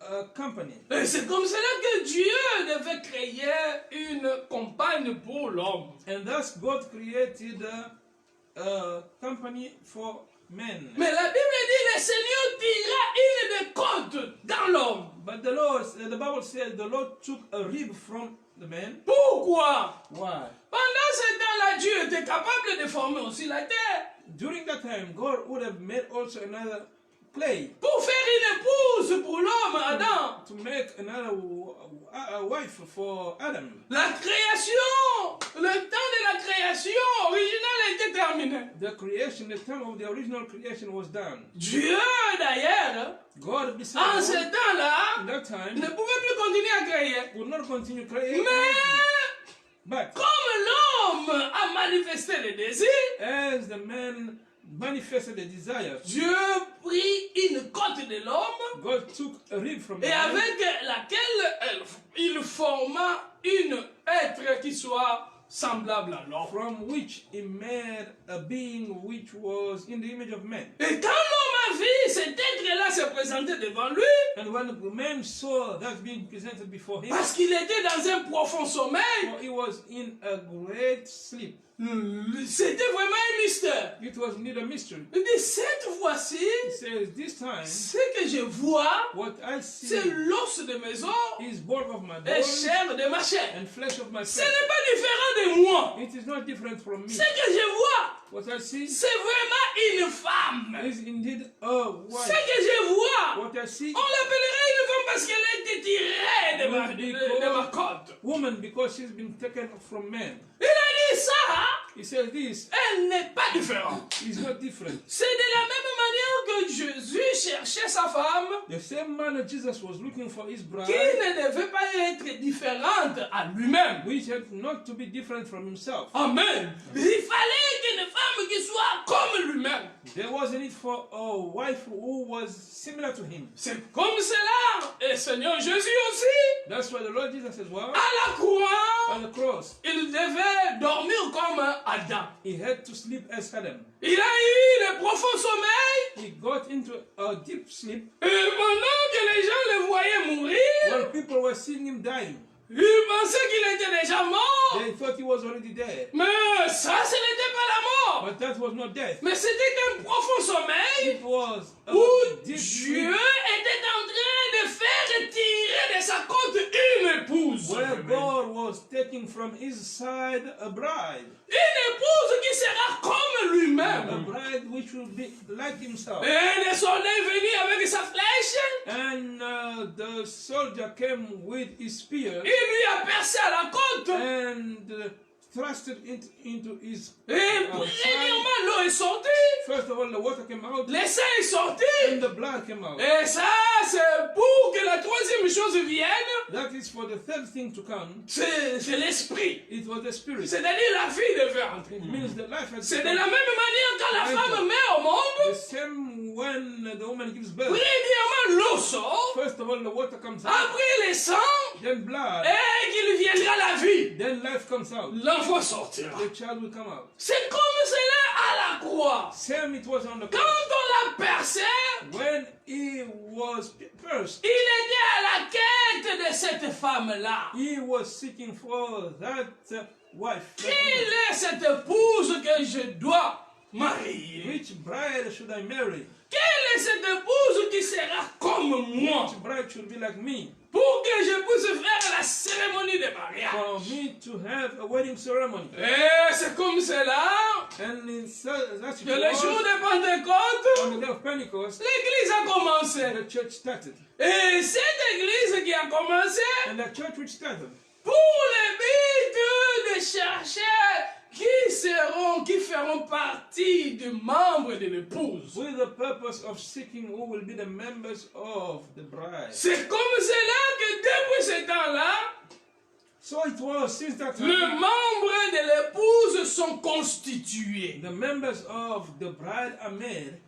a company. Et c'est comme cela que Dieu devait créer une compagne pour l'homme. And thus God created a company for men. Mais la Bible dit le Seigneur tira une des côtes dans l'homme. But the Lord, the Bible says, the Lord took a rib from the man. Pourquoi? Why? Pendant ce temps-là, Dieu était capable de former aussi la terre. During that time, God would have made also another clay Pour faire une épouse pour l'homme, Adam. to make another wife for Adam. La création, le temps de la création originale était terminé. The creation, the time of the original creation was done. Dieu, d'ailleurs, God, en besides, ce temps-là, in that time, ne pouvait plus continuer à créer. would not continue creating. Mais, But comme l'homme a manifesté le désir, as the man manifested the desire, Dieu prit une côte de l'homme God took a rib from the et man, avec laquelle formant une être qui soit semblable à l'homme. from which he made a being which was in the image of man. Et quand l'homme a vu cet être-là se présenter devant lui, And when the man saw that being presented before him, parce qu'il était dans un profond sommeil, for he was in a great sleep. c'était vraiment un mystère. It was indeed a mystery. Il dit, cette fois-ci, He says, this time, ce que je vois, what I see c'est l'os de mes os is bone of my et bones chair de ma chair. and flesh of my Ce flesh. n'est pas différent de moi. It is not different from me. Ce que je vois, What I see c'est vraiment une femme. is indeed a Ce wife. que je vois, What I see, on l'appellerait une femme parce qu'elle a été tirée de ma côte. woman, because she's been taken from man. Il a dit ça, He says this elle n'est pas différente. is not different. C'est de la même manière que Jésus cherchait sa femme, The same manner Jesus was looking for his qui bride, ne devait pas être différente à lui-même. which had not to be different from himself. Amen. Il fallait qu'une femme qui soit comme lui-même. There was a need for a wife who was similar to him. C'est comme cela. Et Seigneur Jésus aussi, That's why the Lord Jesus as well, à la croix, on the cross, il devait dormir comme Adam. he had to sleep as Adam. Il a eu le profond sommeil. He got into a deep sleep Et pendant que les gens le voyaient mourir, while people were seeing him dying. ils pensaient qu'il était déjà mort. They thought he was already dead. Mais ça, ce n'était pas la mort. But that was not death. Mais c'était un profond sommeil It was a où deep Dieu sleep était en train de faire tirer de sa côte une épouse. where God was taking from his side a bride. Une épouse qui sera comme A lui-même. bride which will be like himself. Et le soldat est venu avec sa flèche. And the soldier came with his spear Il lui a percé à la côte. and thrusted it into his Et side. premièrement, l'eau est sortie. First of all, the water came out Le sang est sorti. and the blood came out. Et ça, c'est pour que la troisième chose vienne. That is for the third thing to come. C'est l'esprit. It was the spirit. C'est-à-dire la vie devait entrer. It means the life has C'est de come. la même manière quand la femme met au The monde. same when the woman gives birth. Premièrement, l'eau sort. First of all, the water comes out. Après le sang. Then blood. Et qu'il viendra la vie. Then life comes out. L'enfant sortira. The child will come out. C'est comme cela à la croix. Same it was on the Quand cross. on l'a percé, When he was pierced, il était à la quête de cette femme-là. he was seeking for that wife. Quelle est cette épouse que je dois marier? Which bride should I marry? Quelle est cette épouse qui sera comme moi? Which bride should be like me? Pour que je puisse faire la cérémonie de mariage. For me to have a wedding ceremony. Et c'est comme cela And that's que le jour de Pentecôte, on the day of Pentecost, l'église a commencé. the church started. Et cette église qui a commencé, And the church which started pour le but de chercher qui feront partie des membres de l'épouse. with the purpose of seeking who will be the members of the bride. C'est comme cela que depuis ce temps-là, So it was since that les time, membres de l'épouse sont constitués. the members of the bride are made,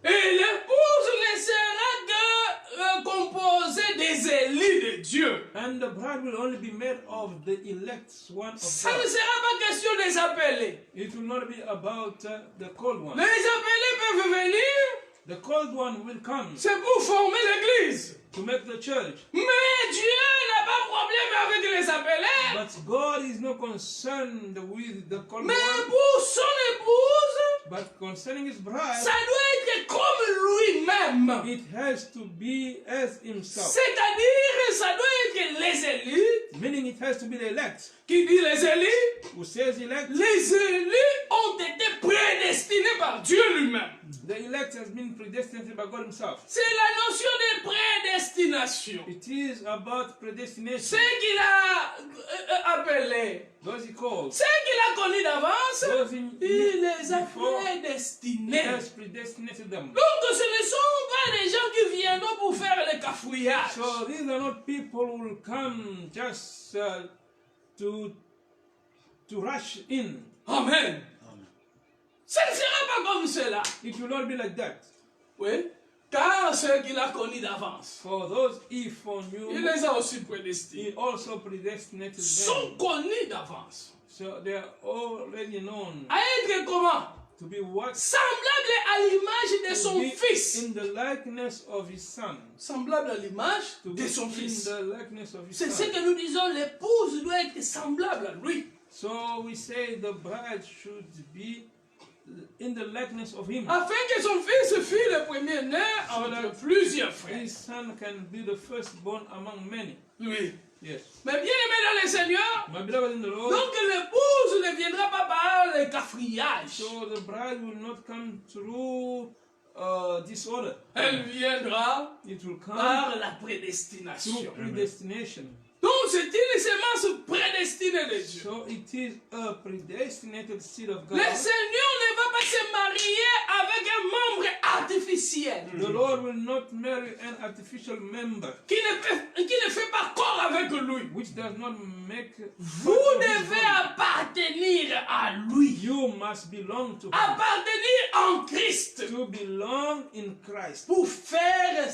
Et l'épouse ne sera que composée des élus de Dieu. and the bride will only be made of the elect one of Ça ne God. sera pas question des appelés. It will not be about the cold one. Les appelés peuvent venir, The cold one will come c'est pour former l'église. to make the church. Mais Dieu n'a pas de problème avec les appelés. But God is not concerned with the cold Mais one, pour son épouse, but concerning his bride, ça doit être comme lui-même. it has to be as himself. C'est-à-dire, ça doit être les élus. Meaning it has to be the elect. Qui dit les élus? Who says elect? Les élus ont été prédestinés par Dieu lui-même. The elect has been predestinated by God himself. C'est la notion de prédestination. It is about Ce predestination. qu'il a appelé, Those he calls. ce qu'il a connu d'avance, Those il les a before, he prédestinés. has predestinated them. Donc ce ne sont pas des gens qui viendront pour faire le cafouillage. So these are not people who will come just to rush in. Amen. Ce ne sera pas comme cela. It will not be like that. Oui. Car ceux qu'il a connus d'avance, For those he il foreknew, les a aussi prédestinés. he also predestinated Sont them. connus d'avance. So they are already known À être comment? to be what? Semblable à l'image de To son be fils. in the likeness of his son. Semblable à l'image To be de son in fils. the likeness of his C'est ce son. que nous disons, l'épouse doit être semblable à lui. So we say the bride should be in the likeness of him. Afin que son fils fût le premier-né entre plusieurs frères. His son can be the firstborn among many. Oui. Yes. Mais bien aimé dans le Seigneur, My beloved in the Lord, donc l'épouse ne viendra pas par le cafouillage. so the bride will not come through disorder. Elle viendra It will come par la through prédestination. predestination. Donc c'est une semence prédestinée de Dieu. So it is a predestinated seed of Le God. Seigneur ne va pas se marier avec un membre artificiel The Lord will not marry an artificial member qui ne fait pas corps avec lui. which does not make Vous part of his devez body. appartenir à lui. You must belong to him. Appartenir en Christ To belong in Christ. pour faire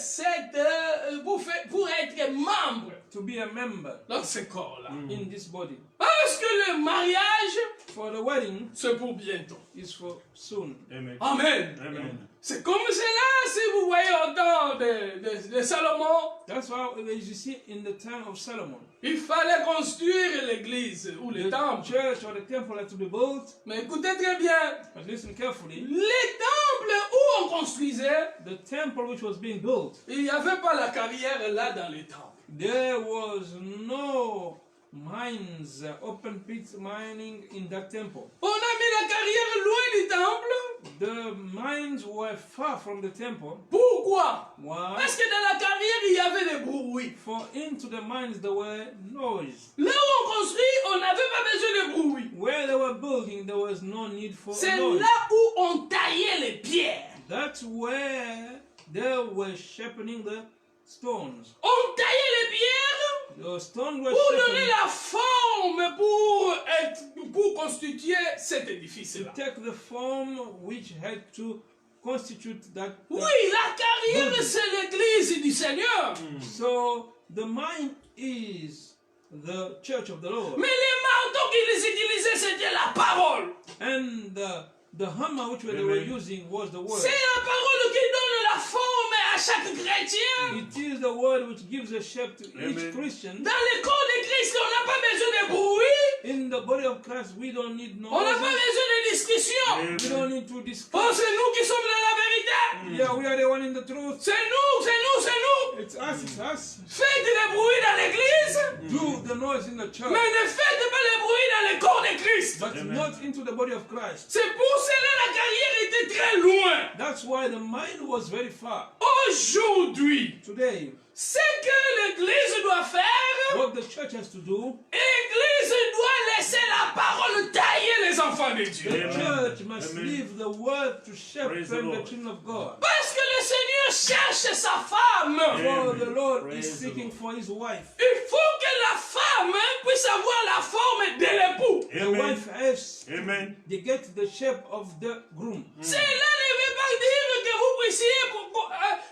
pour être membre To be a member dans ce corps-là. in this body. Parce que le mariage, For the wedding c'est pour bientôt. is for soon. Amen. Amen. Amen. C'est comme cela si vous voyez au temps de Salomon. That's why, as you see in the time of Solomon, Il fallait construire l'église ou le the temple. church or the temple had to be built. Mais écoutez très bien, But listen carefully. les temples où on construisait, The temple which was being built, il n'y avait pas la carrière là dans les temples. there was no mines, open pit mining in that temple. On a mis la carrière loin du temple. The mines were far from the temple. Pourquoi? Why? Parce que dans la carrière, il y avait des bruits. For into the mines there were noise. Là où on construit, on n'avait pas besoin de bruit. Where they were building, there was no need for C'est noise. là où on taillait les pierres. That's where they were sharpening the stones. On taillait les pierres The stones were pour donner sharpened la forme pour constituer cet to édifice-là. take the form which had to constitute that. Oui, la carrière, c'est l'église du Seigneur. So the mine is the church of the Lord. Mais les marteaux qu'ils utilisaient, c'était la parole. And the hammer which they were using was the word. C'est la parole qui donne la forme à chaque chrétien. It is the word which gives a shape to each Amen. Christian. Dans le corps de Christ, on n'a pas besoin de bruit. In the body of Christ, we don't need On n'a pas noise. besoin de discussion. We don't need to Oh, discuss. c'est nous qui sommes dans la vérité. Yeah, we are the one in the truth. C'est nous, c'est nous, c'est nous. It's us, it's us. Faites le bruit dans l'église, Do the noise in the church, mais ne faites pas le bruit dans le corps de Christ. but not into the body of Christ. C'est pour cela la carrière était très loin. That's why the mine was very far. Aujourd'hui, Today, ce que l'église doit faire, what the church has to do, l'église doit laisser la parole tailler les enfants de Dieu. the Amen. church must Amen. leave the word to Praise the shepherd the Lord. children of God. Parce que le Seigneur cherche sa femme. For the Lord Praise is the seeking Lord. for his wife. Il faut que la femme puisse avoir la forme de l'époux. The Amen. wife has Amen. to get the shape of the groom. Cela ne veut pas dire que vous puissiez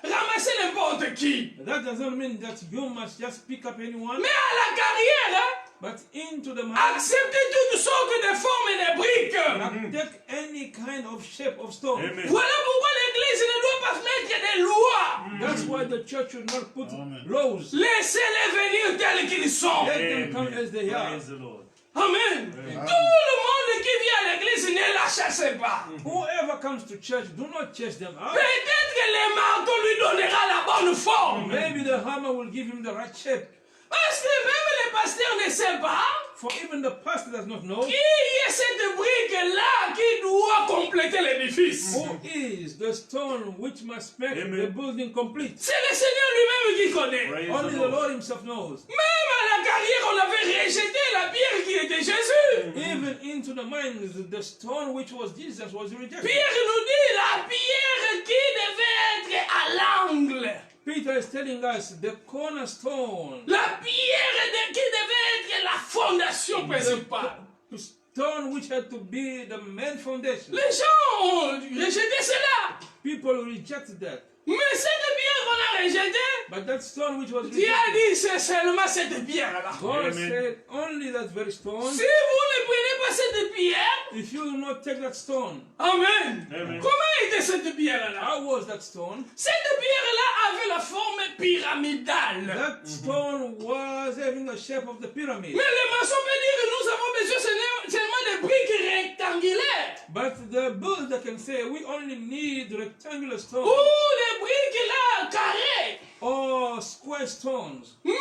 ramasser n'importe qui. That doesn't mean that you must just pick up anyone, Mais à la carrière, but into the mind, acceptez toutes sortes de formes et de briques. take any kind of shape of stone. Amen. Voilà pourquoi l'église ne doit pas mettre des lois. That's why the church should not put laws. Laissez-les venir tels qu'ils sont. Let them come as they are. Praise the Lord. Amen. Tout le monde qui vient à l'église, ne la chassez pas. Whoever comes to church, do not chase them out. Peut-être que le marteau lui donnera la bonne forme. Maybe the hammer will give him the right shape. Parce que même les pasteurs ne savent pas For even the pastor does not know qu'il y a cette brique-là qui doit compléter l'édifice. who is the stone which must make Amen. the building complete. C'est le Seigneur lui-même qui connaît. Praise Only the the Lord. Lord himself knows. Même à la carrière, on avait rejeté la pierre qui était Jésus. Even into the mines, the stone which was Jesus was rejected. Pierre nous dit la pierre qui devait être à l'angle. Peter is telling us the cornerstone, La pierre qui devait être la fondation principale. the stone which had to be the main foundation. Les gens ont rejeté cela. People reject that. Mais cette pierre qu'on a rejetée, But that stone which was Dieu a rejected, dit c'est seulement cette pierre-là. God Amen. said only that very stone. Si vous ne prenez pas cette pierre, If you do not take that stone, Amen. Amen. Comment était cette pierre-là? how was that stone? Cette pierre-là avait la forme pyramidale. That stone was having the shape of the pyramid. Mais les maçons peuvent dire que nous avons besoin seulement de briques rectangulaires. But the builder can say we only need rectangular Ou stones des briques là, carrées. or square stones. Mais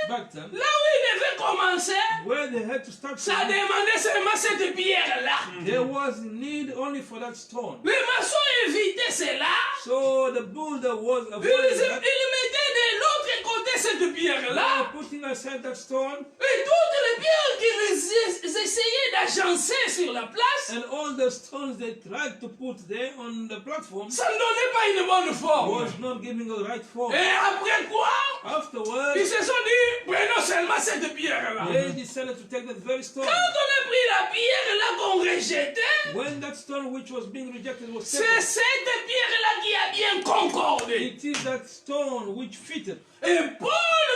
Back then, là où ils devaient commencer, where they had to start ça from, demandait seulement cette pierre-là. there was need only for that stone. Les maçons évitaient cela. So the builder was Ils avoiding that. mettaient de l'autre côté cette pierre-là. By putting aside that stone Et toutes les pierres qu'ils essayaient d'agencer sur la place, and all the stones they tried to put there on the platform ça ne donnait pas une bonne forme. was not giving the right form. Et après quoi, Afterwards, ils se sont dit, prenons seulement cette pierre-là. they decided to take that very stone. Quand on a pris la pierre-là qu'on rejetait, When that stone which was being rejected was c'est taken, cette pierre-là qui a bien concordé. it is that stone which fitted. Et Paul,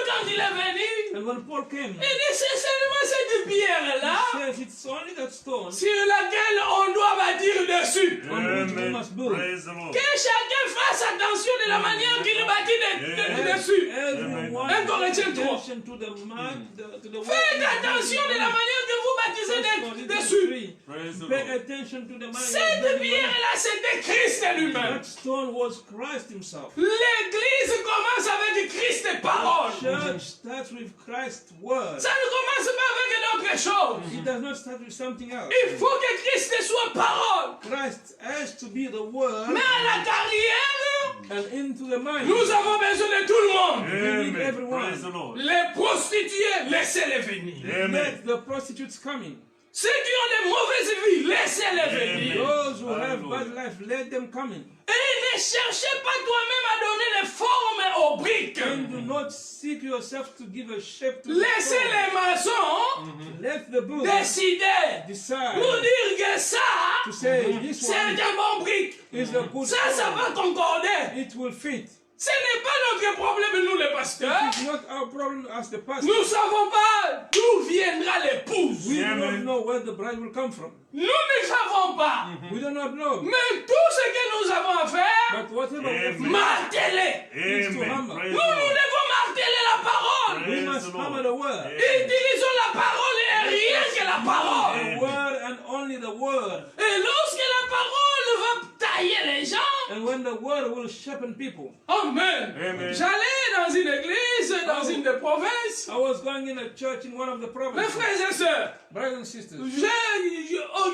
quand il est venu, And when Paul came, il dit, c'est seulement cette pierre-là he says it's only that stone sur laquelle on doit bâtir dessus. on which we Amen. must build. Praise the Lord. Que chacun fasse attention de la manière qu'il bâtit dessus. Everyone Un pay Corinthiens 3. attention to the mark, to the Faites attention de la manière que vous baptisez dessus. Praise the Pay Lord. attention to the mark. Cette pierre-là, c'était Christ lui-même. That stone was Christ himself. L'église commence avec Christ et parole. Church starts with Christ's word. Ça ne commence pas avec d'autres choses. It does not start with something else. Il faut que Christ soit parole. Christ has to be the word Mais à la carrière, and into the mind. nous avons besoin de tout le monde. Amen. everyone. Praise the Lord. Les prostituées, laissez-les venir. Amen. Let the prostitutes coming. Ceux qui ont des mauvaises vies, laissez-les venir. Those who have Hallelujah. bad life, let them come in. Et ne cherchez pas toi-même à donner des formes aux briques. And do not seek yourself to give a shape to the Laissez stone. les maçons Let the builder décider. decide Nous dire que ça, to say this c'est one un bon brique. is a good Ça stone. va concorder. It will fit. Ce n'est pas notre problème, nous les pasteurs. It's not our problem as the pastor. Nous ne savons pas d'où viendra l'épouse. We Amen. don't know where the bride will come from. Nous ne savons pas. We do not know. Mais tout ce que nous avons à faire, But whatever we have to Amen. martelez. is to Amen. hammer. Praise Nous, the nous Lord. devons marteler la parole. We Praise must the hammer Lord. the word. Utilisons la parole et rien que la parole. The word and only the word. Et lorsque la parole va tailler les gens, And when the word will sharpen people. Amen. Amen. J'allais dans une église, dans une des provinces. I was going in a church in one of the Mes provinces. frères et sœurs, Brothers and sisters.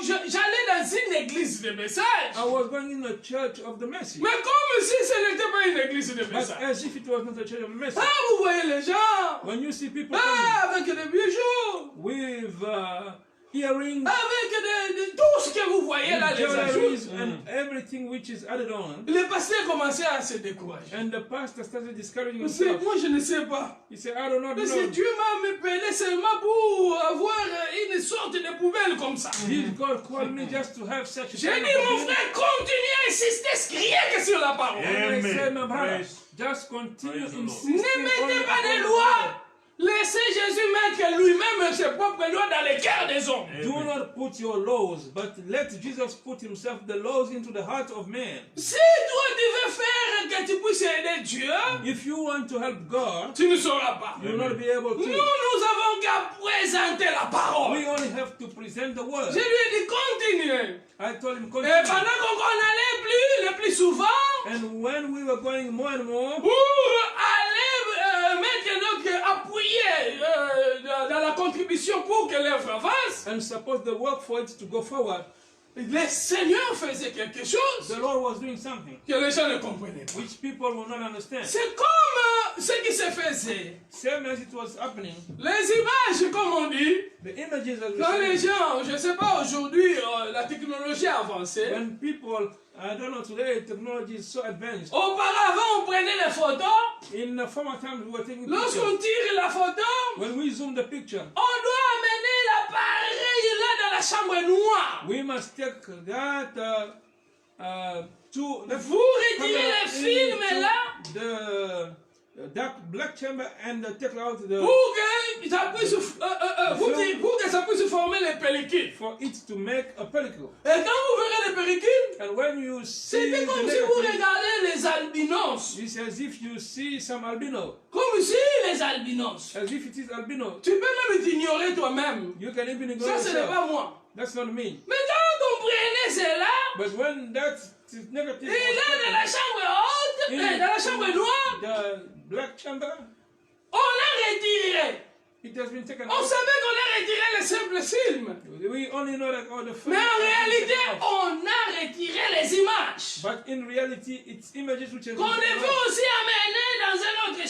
j'allais dans une église de message. I was going in a church of the message. Mais comme si ce n'était pas une église de But message. as if it was not a church of the message. Ah, vous voyez les gens. When you see people coming Ah, avec des bijoux. with earrings, Avec tout ce que vous voyez là, les jewelries, ajouts. and everything which is added on. Le pasteur commençait à se décourager. And the pastor started discouraging Parce que himself. moi, je ne sais pas. He said, I do not Parce que know. Dieu m'a appelé seulement pour avoir une sorte de poubelle comme ça. Did God call me just to have such a J'ai kind dit, of mon thing? frère, continue à insister, rien que sur la parole. Yeah. And I said, my brother, Praise- just continue praise the Lord. insisting Ne mettez on pas the de word. loi. Laissez Jésus mettre lui-même ses propres lois dans les cœurs des hommes. Do not put your laws, but let Jesus put himself the laws into the heart of man. Si toi tu veux faire que tu puisses aider Dieu, If you want to help God, tu ne sauras pas. you will not be able Nous, to. nous avons qu'à présenter la parole. We only have to present the Je word. lui ai dit, continuez. I told him, Et continue. pendant qu'on allait le plus souvent, And when we were going more and more, pour aller mettre notre appuyé dans la contribution pour que l'œuvre avance, and suppose the work for it to go forward, le Seigneur faisait quelque chose the Lord was doing something que les gens ne comprenaient pas. which people will not understand. C'est comme ce qui se faisait. Same as it was happening, Les images, comme on dit, the images that quand we les see, gens, je ne sais pas, aujourd'hui, la technologie a avancé. when people, I don't know, today technology is so advanced. Auparavant, on prenait les photos. In the former times, we were taking Lorsqu'on pictures. tire la photo, When we zoom the picture, on doit amener l'appareil là dans la chambre noire. we must take that Vous retirez les films là the dark black chamber and take out the pour que ça puisse, pour que ça puisse former les pellicules. for it to make a pellicle. Et quand vous verrez les pellicules, And when you see c'était the comme si vous negative, regardez les albinos. it's as if you see some albino, Comme si les albinos. as if it is albino. Tu peux même t'ignorer toi-même. You can even ignore Ça, ce n'est yourself. pas moi. That's not me. Mais quand on prenait cela, But when that is negative, et là, dans la chambre haute, dans la chambre noire, the black chamber, on a retiré. it has been taken On out. savait qu'on a retiré les simples films. We only know that all the Mais en réalité, films. on a retiré les images. But in reality, it's images which have Qu'on been taken devait out, aussi amener dans une autre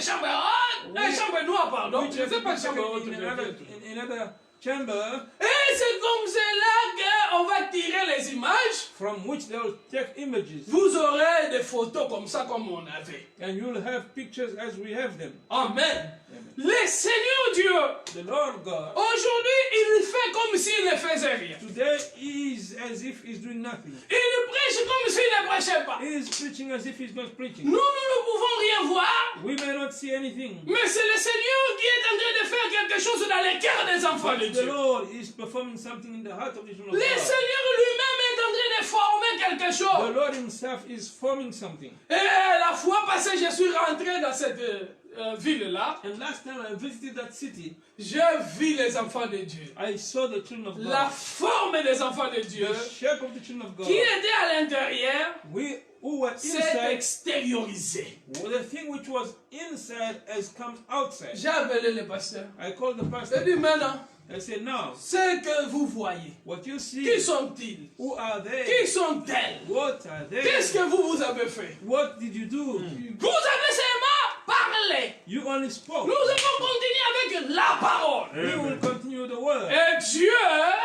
chambre haute, Oui. chambre noire, pardon. which Je ne have sais been pas taken chambre haute. in another chamber, Et c'est comme cela qu'on va tirer les images. from which they will take images, Vous aurez des photos comme ça, comme on avait. and you'll have pictures as we have them. Amen. Le Seigneur Dieu, The Lord God aujourd'hui, il fait comme s'il ne faisait rien. today is as if he's doing nothing. Il prêche comme s'il ne prêchait pas. He is preaching as if he's not preaching. Nous ne pouvons rien voir, We may not see anything. mais c'est le Seigneur qui est en train de faire quelque chose dans les cœurs des enfants de The Dieu. Lord is performing something in the heart of the children of Le God. Seigneur lui-même est en train de former quelque The chose. Lord himself is forming something. Et la fois passée, je suis rentré dans cette ville-là. And last time I visited that city, J'ai vu les enfants de Dieu. I saw the children of La God. forme des enfants de Dieu The shape of the children of God. qui était à l'intérieur We who were s'est inside, extériorisé. the thing which was inside has come outside. J'ai appelé le pasteur. I called the J'ai pastor. dit maintenant, I said, now, ce que vous voyez, what you qui see, sont-ils? who are Qui they? sont-elles? What are they? Qu'est-ce que vous avez fait? What did you do? Vous avez seulement parlé. You only spoke. Nous avons continué avec la parole. We will continue the word. Et Dieu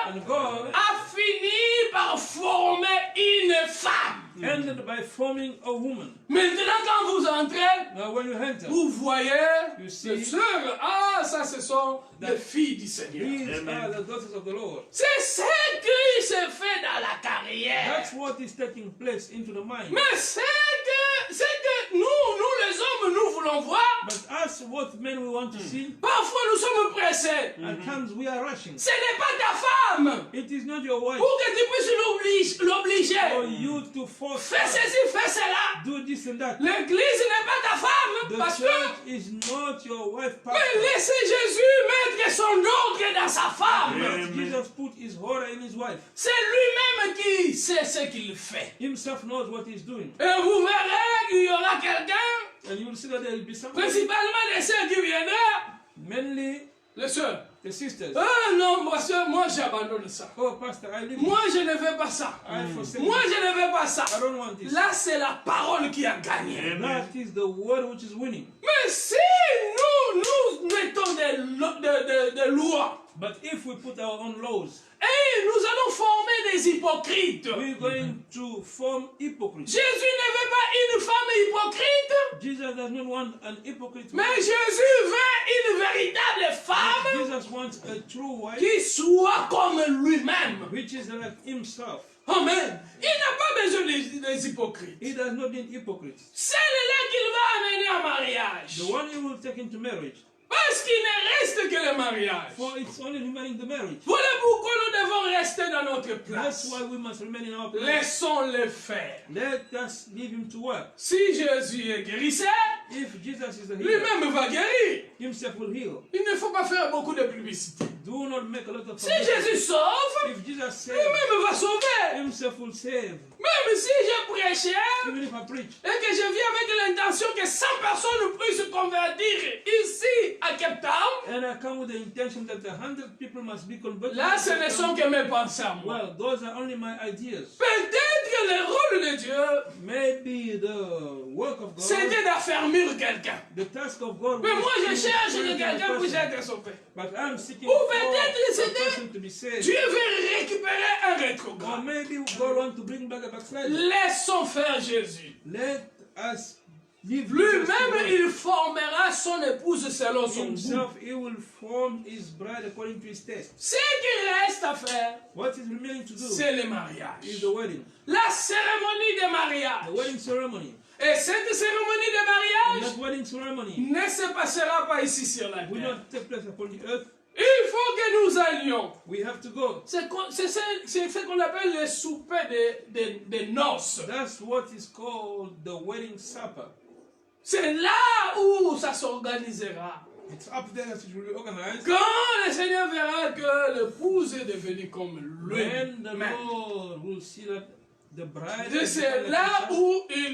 And God a fini par former une femme. ended by forming a woman. Maintenant, quand vous entrez, Now when you enter, vous voyez You see. les sœurs. Ah, ça, ce sont les filles du Seigneur. these are the daughters of the Lord. C'est ce qui se fait dans la carrière. That's what is taking place into the mind. Mais c'est que nous les hommes, nous voulons voir. But us, what men we want to see, Parfois, nous sommes pressés. at times we are rushing. Ce n'est pas ta femme It is not your wife pour que tu puisses for l'obliger. you to force Fais her. ceci, fais cela. Do this and that. L'église n'est pas ta femme, The pasteur. church is not your wife, Mais pastor. laissez Jésus mettre son ordre dans sa femme. But Jesus put his order in his wife. C'est lui-même qui sait ce qu'il fait. Himself knows what he's doing. Et vous verrez qu'il y aura quelqu'un, And you will see that there will be somebody, principalement les sœurs qui viendront. mainly Les sœurs. the sisters. Ah non, moi, sœur, moi j'abandonne ça. Oh, pastor, I live. Moi je ne veux pas ça. I forsake. Moi je ne veux pas ça. I don't want this. Là c'est la parole qui a gagné. That is the word which is winning. Mais si nous mettons des lois But if we put our own laws, et nous allons former des hypocrites. we're going to form hypocrites. Jésus ne veut pas une femme hypocrite, Jesus does not want an hypocrite mais wife. Jésus veut une véritable femme Jesus wants a true wife, qui soit comme lui-même. which is like himself. Amen. Il n'a pas besoin des hypocrites. He does not need hypocrites. Celle-là qu'il va amener en mariage. The one he will take into marriage, Parce qu'il ne reste que le mariage. for it's only remaining the marriage. Voilà pourquoi nous devons rester dans notre That's place. why we must remain in our place. Laissons-le faire. Let us leave him to work. Si Jésus est guérisseur, If Jesus is the healer, lui-même va guérir. himself will heal. Il ne faut pas faire beaucoup de publicité. Do not make a lot of Si publicity. Jésus sauve, If Jesus saves, lui-même va sauver. himself will save. Même si je prêchais Even if I preach, et que je viens avec l'intention que 100 personnes puissent se convertir ici à Cape Town, and I come with the intention that 100 people must be converted. là ce ne sont que mes pensées à moi. Well, those are only my ideas. Peut-être que le rôle de Dieu, Maybe the work of God, c'était d'affermir quelqu'un. the task of God. Mais was moi je to cherche que strengthen the quelqu'un puisse person. être sauvé. But I'm seeking Ou for peut-être a c'était person to be saved. Dieu veut récupérer un Or rétrograde. maybe God wants to bring back a backslider. Laissons faire Jésus. Let us Give Jesus to Lui-même, God. il formera son épouse selon son goût. Himself, he will form his bride according to his taste. Ce qui reste à faire, What is remaining to do c'est le is mariage. the wedding. La cérémonie de The mariage. wedding ceremony. Et cette cérémonie de And mariage that wedding ceremony ne se passera pas ici sur la will terre. not take place upon the earth. Il faut que nous allions. We have to go. C'est ce qu'on appelle le souper de noces. That's what is called the wedding supper. C'est là où ça s'organisera. It's up there that it will be organized. Quand le Seigneur verra que l'épouse est devenue comme When the lui-même. Lord will see that the bride Et has c'est become like là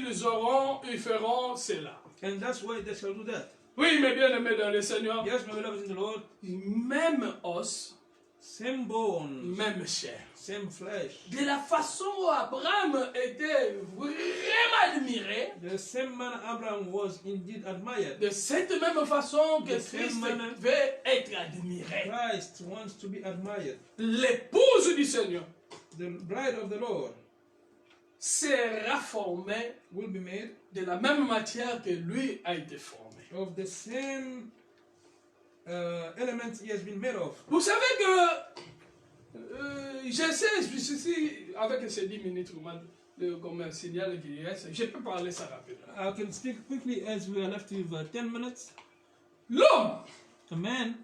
himself. où ils feront cela. And that's why they shall do that. Oui, mes bien-aimés dans le Seigneur, Yes, my beloved in the Lord, même os, same bones, même chair. same flesh. De la façon où Abraham était vraiment admiré, The same man Abraham was indeed admired. de cette même façon que The same Christ manner. veut être admiré. Christ wants to be admired. L'épouse du Seigneur The bride of the Lord sera formée will be made de la même matière que lui a été formé. of the same elements he has been made of. Vous savez que j'essaie, ceci, avec ces 10 minutes comme un signal qui reste, je peux parler ça rapidement. I can speak quickly as we are left with 10 minutes. L'homme A man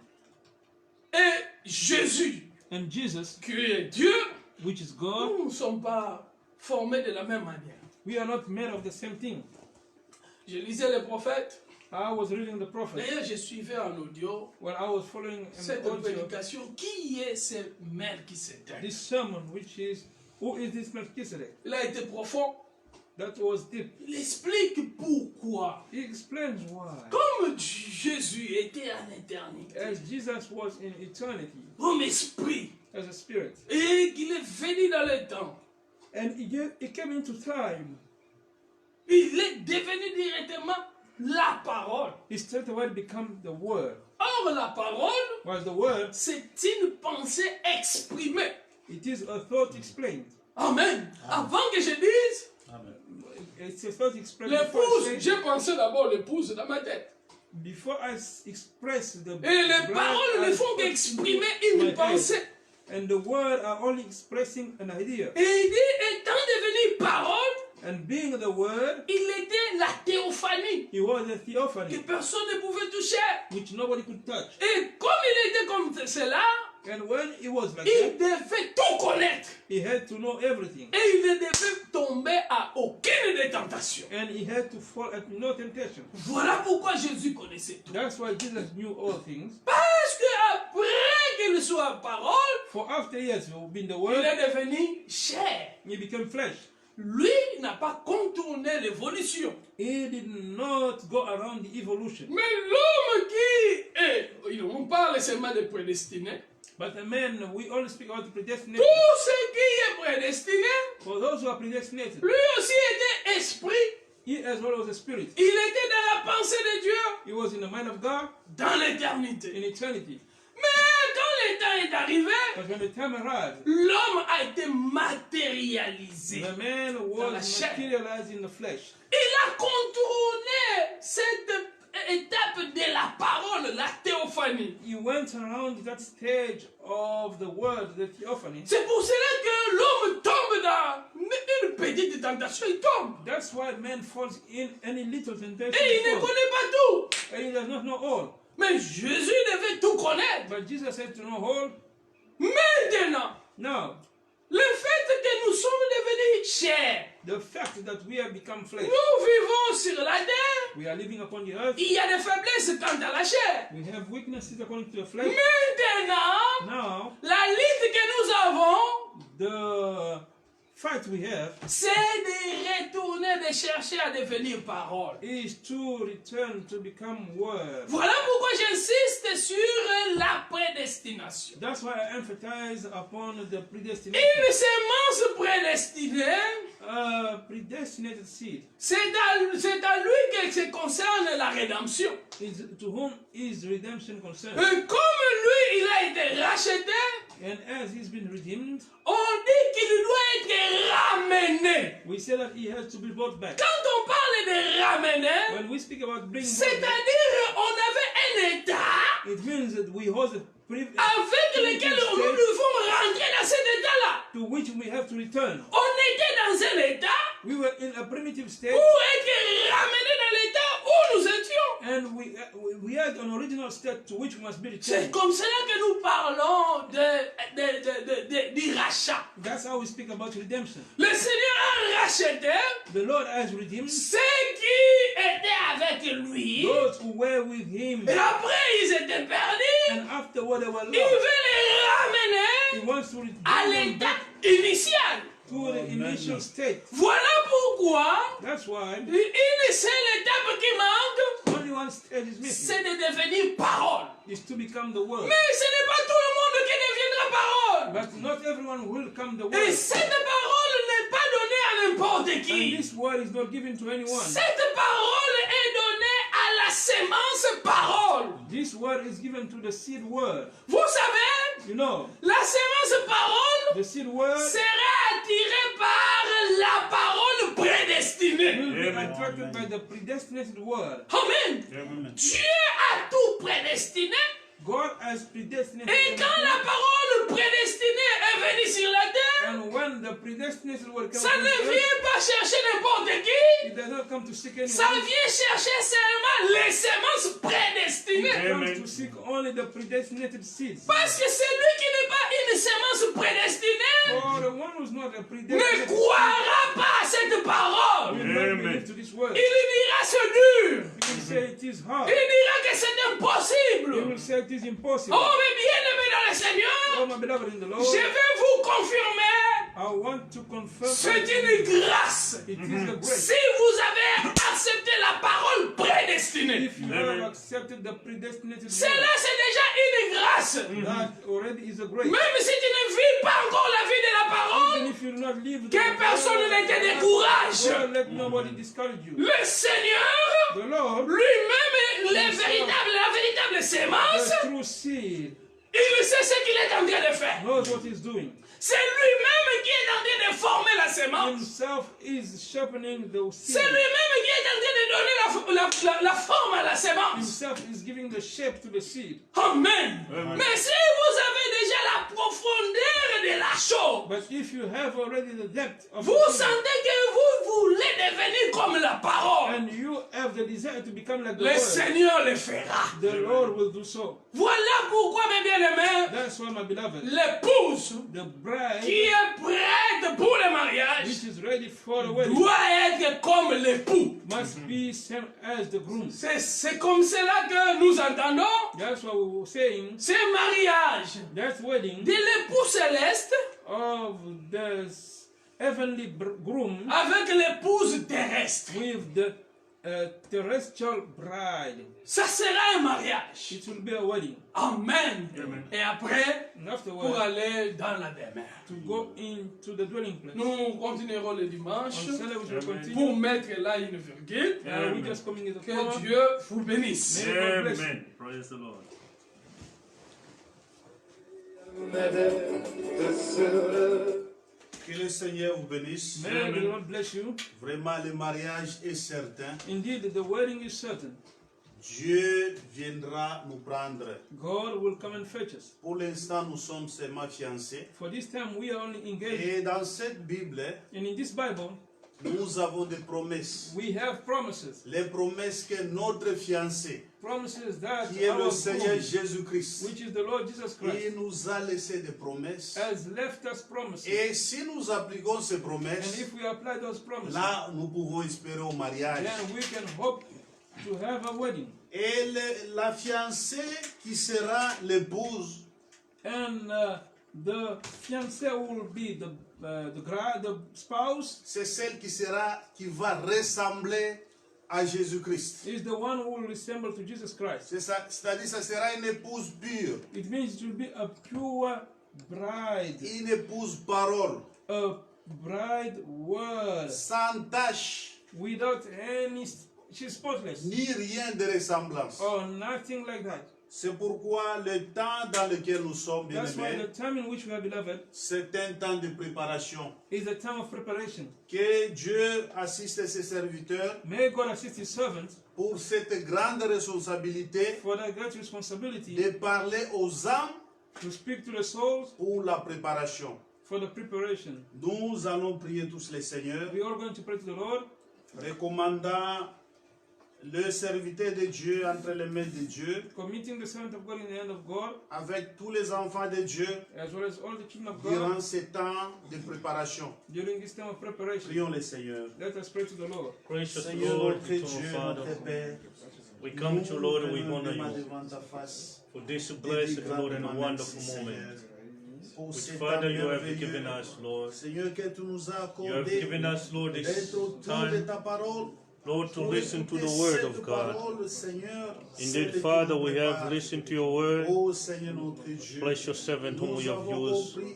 et Jésus, and Jesus, qui est Dieu, which is God, nous ne sommes pas formés de la même manière. we are not made of the same thing. Je lisais les prophètes. I was reading the prophet D'ailleurs, je suivais en audio when I was following cette an audio, prédication. Qui est ce Melchisedec? this sermon, which is, who is this Melchizedek? Il a été profond. That was deep. Il explique pourquoi. He explains why. Comme Jésus était en éternité, As Jesus was in eternity, comme esprit, as a spirit, et qu'il est venu dans le temps, and he came into time, il est devenu directement la parole. he straight away become the Word. Or, la parole, While the Word, c'est une pensée exprimée. it is a thought explained. Amen. Avant que je dise, It's a thought explained before, l'épouse, j'ai pensé d'abord l'épouse dans ma tête. before I express the Et les bride paroles ne as font qu'exprimer une my pensée. head. And the word are only expressing an idea. Et il dit, étant devenu parole, And being the word, il était la théophanie he was a que theophany, personne ne pouvait toucher. which nobody could touch. Et comme il était comme cela, And when he was like il that, devait tout connaître. he had to know everything. Et il ne devait tomber à aucune des tentations. And he had to fall at no temptation. Voilà pourquoi Jésus connaissait tout. That's why Jesus knew all things. Parce qu'après qu'il soit parole, For after he has been the il word, est devenu chair. he became flesh. Lui n'a pas contourné l'évolution. He did not go around the evolution. Mais l'homme qui est, on parle seulement de prédestiné. But the man, we only speak about the predestinated. Tout ce qui est prédestiné, For those who are predestinated, lui aussi était esprit. he as well was a spirit. Il était dans la pensée de Dieu, He was in the mind of God dans l'éternité. in eternity. Mais quand le temps est arrivé, But when the time arrived, l'homme a été matérialisé. the man Dans la was chair. materialized in the flesh. Il a contourné cette étape de la parole, la théophanie. He went around that stage of the word, the theophany. C'est pour cela que l'homme tombe dans une petite tentation, il tombe. That's why man falls in any little temptation. Et il he ne falls. connaît pas tout. And he does not know all. Mais Jésus devait tout connaître. But Jesus had to know all. Maintenant, Now, le fait que nous sommes devenus chairs, the fact that we have become flesh, nous vivons sur la terre, we are living upon the earth, il y a des faiblesses quant à la chair. we have weaknesses according to the flesh. Maintenant, Now, la lutte que nous avons, the fight we have c'est de retourner, de chercher à devenir parole. is to return to become word. Voilà pourquoi j'insiste sur la prédestination. That's why I emphasize upon the predestination. Une semence prédestinée, Predestinated seed c'est à lui que se concerne la rédemption. is to whom is redemption concerned. Et comme lui, il a été racheté, And as he's been redeemed, on dit qu'il doit être ramené. we say that he has to be brought back. Quand on parle de ramener, When we speak about bringing c'est-à-dire on avait un état it means that we hold a privilege avec lequel nous devons rentrer dans cet état-là. to which we have to return. On était dans un état We were in a primitive state pour être ramené dans l'état où nous étions. and we had an original state to which we must be C'est returned. comme cela que nous parlons du rachat. That's how we speak about redemption. Le Seigneur a racheté The Lord has redeemed ceux qui étaient avec lui. those who were with him, Et après, ils étaient perdus. and afterward they were Il veut lost. les He ramener wants to à return them l'état back initial. to the initial state. Voilà pourquoi That's why une seule étape qui manque, only one stage is missing. c'est de devenir parole. Is to become the word. Mais ce n'est pas tout le monde qui deviendra parole. But not everyone will come the Et word. cette parole n'est pas donnée à n'importe And qui. this word is not given to anyone. Cette parole est donnée à la sémence parole. This word is given to the seed word. Vous savez, You know, la sémence parole the seed word sera attirée par la parole prédestinée. will be attracted by the predestinated word. Amen. Dieu a tout prédestiné. God has predestinated Et quand everything. la parole prédestinée est venue sur la terre, And when the predestinated word comes ça from ne earth, vient pas chercher n'importe qui. it does not come to seek Ça anyone. vient chercher seulement les semences prédestinées. It comes to seek only the predestinated seeds. Parce que celui qui n'est pas une semence prédestinée For the one who's not a ne predestinated seed croira pas à cette parole. will not believe to this word. Il dira c'est dur. He will say it is hard. Il dira que c'est He impossible. will say it is impossible. Oh, mais bien aimé dans le Seigneur, Oh, my beloved in the Lord, je vais vous confirmer, I want to confirm c'est une grâce. it is a grace. Si vous avez accepté la parole prédestinée, If you have accepted the predestinated cela word, c'est déjà une grâce. that already is a grace. Même si tu ne vis pas encore la vie de la parole, Even if you do not live que personne ne te décourage. Lord, let nobody discourage you. Le Seigneur The Lord, lui-même, la véritable sémence, the true seed, il sait ce qu'il est en train de faire. knows what he's doing. C'est lui-même qui est en train de former la sémence. Himself is sharpening the C'est seed. lui-même qui est en train de donner la forme à la sémence. Himself is giving the shape to the seed. Amen. Mais si vous avez déjà la profondeur de la chose, But if you have already the depth of vous the seed, sentez que vous voulez devenir comme la parole, and you have the desire to become like the le word, Seigneur le fera. the Lord will do so. Voilà pourquoi, mes bien-aimés, That's why, my beloved, l'épouse the bride, qui est prête pour le mariage which is ready for the wedding, doit être comme l'époux. must be same as the groom. C'est comme cela que nous entendons That's what we were saying. ce mariage That wedding de l'époux céleste of the heavenly groom avec l'épouse terrestre. with the terrestrial bride. Ça sera un mariage. It will be a wedding. Amen. Et après, And pour afterwards, aller dans la demeure. to go into the dwelling place. Nous continuerons le On dimanche Sunday we shall continue. pour mettre là une virgule. We just coming in the Que comma. Dieu vous bénisse. May God bless you. Amen. Praise the Lord. Que le Seigneur vous bénisse. May the Lord bless you. Vraiment, le mariage est certain. Indeed, the wedding is certain. Dieu viendra nous prendre. God will come and fetch us. Pour l'instant, nous sommes seulement fiancés. For this time, we are only engaged. Et dans cette Bible, And in this Bible, nous avons des promesses. we have promises. Les promesses que notre fiancé, Promises that qui est le our Seigneur groom, Jésus-Christ, which is the Lord Jesus il Christ, nous a laissé des promesses. has left us promises. Et si nous appliquons ces And promesses, if we apply those promises, là, nous pouvons espérer au mariage. then we can hope to have a wedding. Et la fiancée qui sera l'épouse, And the fiancé will be the spouse c'est celle qui va ressembler à Jésus-Christ. is the one who will resemble to Jesus Christ. C'est ça, c'est-à-dire ça sera une épouse pure, It means it will be a pure bride, une épouse parole, a bride word, sans tache, without any, she's spotless, ni rien de ressemblance. or nothing like that. C'est pourquoi le temps dans lequel nous sommes, That's why bien-aimés, the time in which we are beloved c'est un temps de préparation. is a time of preparation. Que Dieu assiste ses serviteurs May God assist His servants pour cette grande responsabilité for that great responsibility de parler aux âmes to speak to the souls pour la préparation. for the preparation. Nous allons prier tous les seigneurs, We are going to pray to the Lord, recommandant le serviteur de Dieu entre les mains de Dieu, committing the servant of God in the hand of God, avec tous les enfants de Dieu, as well as all the children of durant God, ces temps de préparation. during this time of preparation. Prions les seigneurs. Let us pray to the Lord. Gracious Seigneur Lord, notre eternal Dieu, Father, notre Père, we come to you, Lord, and we nous honor venons you devant ta face. for this Et dis blessed, Lord, and a grandement wonderful merci, moment. Seigneur, pour Which, ces Father, temps you have merveilleux. given us, Lord. Seigneur, que tu nous as You have accordé given us, Lord, this d'être autour de time, ta parole. Lord, to Pour listen to écouter the word cette of God. parole, Seigneur, Indeed, celle qui Father, nous we prépare. have listened to your word. Oh Seigneur notre Dieu, Bless your servant whom nous you have avons used compris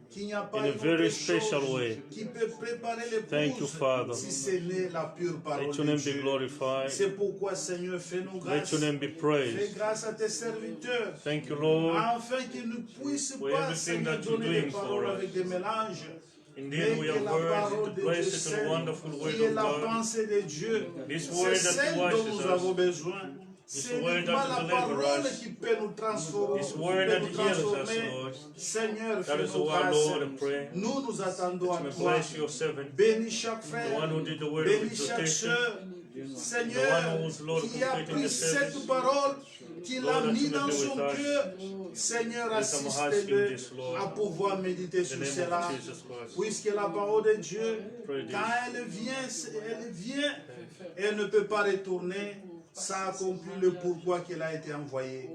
qu'il n'y a pas in a une very autre special chose way. qui peut préparer Thank you, l'épouse Father. si ce n'est la pure parole Let your de name be Dieu. glorified. C'est pourquoi, Seigneur, fais-nous Let grâce. your name be Fais praised. grâce à tes serviteurs, Thank you, Lord. afin qu'ils ne puissent For pas, everything Seigneur, that you're donner des doing for paroles us. avec des mélanges. Indeed, we Mais que have la heard parole the de Dieu blessed and seule, wonderful word qui est of la God. pensée de Dieu, This c'est word that celle dont washes nous us. avons besoin. This C'est word uniquement that la delivers parole us. qui peut nous transformer. This qui word peut that nous heals us, transformer. Lord. Seigneur, That is fais-nous why, grâce. Lord, I pray. Nous nous attendons à That you may toi. bless your servant, Bénis chaque the frère. one who did the word of Bénis chaque exhortation, sœur. Seigneur, The one who is Lord qui a completing pris the service. cette parole, qu'il Lord, a that mis you may dans be son with us. cœur. Seigneur, Let some hearts assiste-le in this, Lord. à pouvoir méditer In sur the name cela. of Jesus Christ. Puisque la parole de Dieu, Pray this. quand elle vient, elle ne peut pas retourner. Ça accomplit le pourquoi qu'elle a été envoyée.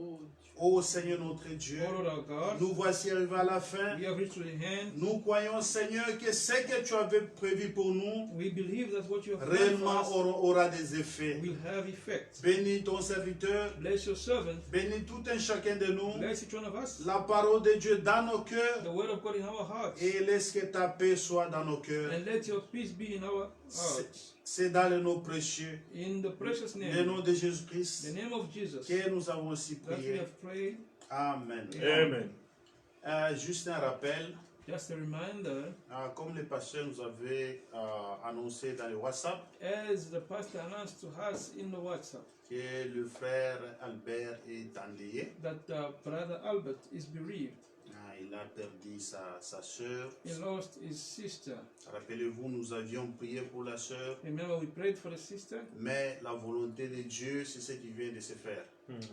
Ô Seigneur notre Dieu, O Lord our God, nous voici arrivés à la fin. we have reached to the end. Nous croyons, Seigneur, que ce que tu avais prévu pour nous, We believe that what you have done réellement for us aura des effets. will have effect. Bénis ton serviteur, Bless your servant. bénis tout un chacun de nous. Bless each one of us. La parole de Dieu dans nos cœurs The word of God in our hearts. et laisse que ta paix soit dans nos cœurs. And let your peace be in our hearts. C'est dans le nom précieux, In the precious le nom name, de Jésus-Christ, the name of Jesus, que nous avons aussi that we prié. have prayed. Amen. Amen. Juste un rappel, Just a reminder, comme le pasteur nous avait annoncé dans le WhatsApp, as the pastor announced to us in the WhatsApp, que le frère Albert est endeuillé. that Brother Albert is bereaved. Il a perdu sa sœur. He lost his sister. Rappelez-vous, nous avions prié pour la sœur, Remember, we prayed for the sister, mais la volonté de Dieu, c'est ce qui vient de se faire.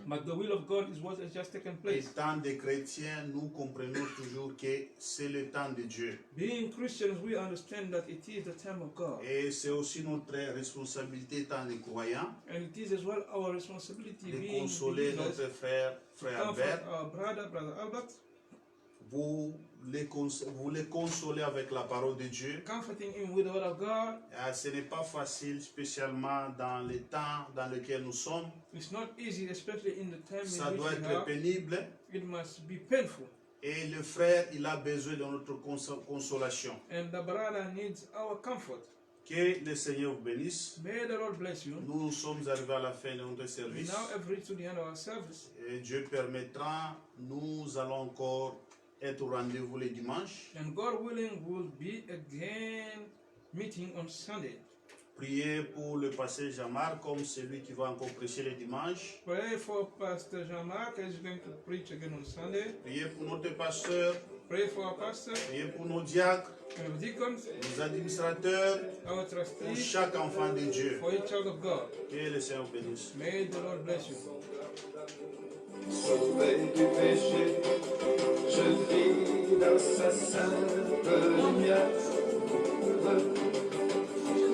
but the will of God is what has just taken place. Étant des chrétiens, nous comprenons toujours que c'est le temps de Dieu. Being Christians, we understand that it is the time of God. Et c'est aussi notre responsabilité, étant des croyants, And it is as well our responsibility de being consoler believers, notre frère comfort Albert. our Brother Albert, Vous les consolez avec la parole de Dieu. comforting him with the word of God. Ce n'est pas facile, spécialement dans les temps dans lesquels nous sommes. It's not easy, especially in the time Ça in doit which we être are. pénible. It must be painful. Et le frère, il a besoin de notre consolation. And the brother needs our comfort. Que le Seigneur vous bénisse. May the Lord bless you. Nous sommes arrivés à la fin de notre We service. now have reached to the end of our service. Et Dieu permettra, nous allons encore être au rendez-vous le dimanche. And God willing, we'll be again meeting on Sunday. Priez pour le pasteur Jean-Marc comme celui qui va encore prêcher le dimanche. Pray for Pastor Jean-Marc as he's going to preach again on Sunday. Priez pour notre pasteur. Pray for our pastor, Priez pour nos diacres, our deacons, nos administrateurs, our pour trustees, chaque enfant de Dieu. for each child of God. Que le Seigneur vous bénisse. May the Lord bless you. Sauvé du péché, je vis dans sa sainte lumière.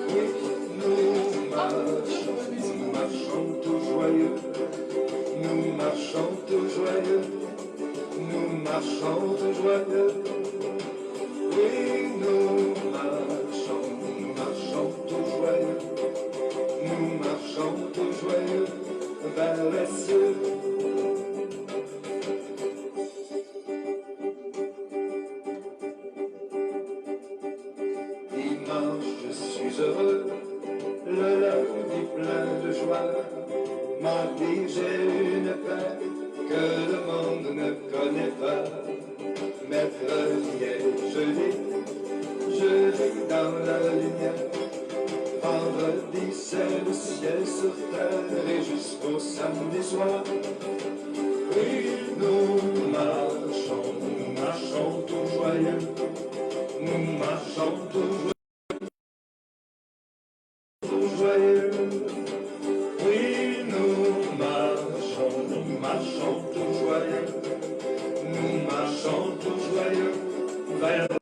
Oui, nous marchons tout joyeux, nous marchons tout joyeux, nous marchons tout joyeux. Oui, nous marchons tout joyeux, nous marchons tout joyeux vers les cieux. Dimanche, je suis heureux, le lundi plein de joie. Mardi, j'ai une paix n'est pas mercredi et jeudi, jeudi dans la lumière. Vendredi, c'est le ciel sur terre et jusqu'au samedi soir. Oui, nous marchons tout joyeux. Nous marchons tout joyeux. Oui, nous marchons tout joyeux. Nous marchons tout joyeux.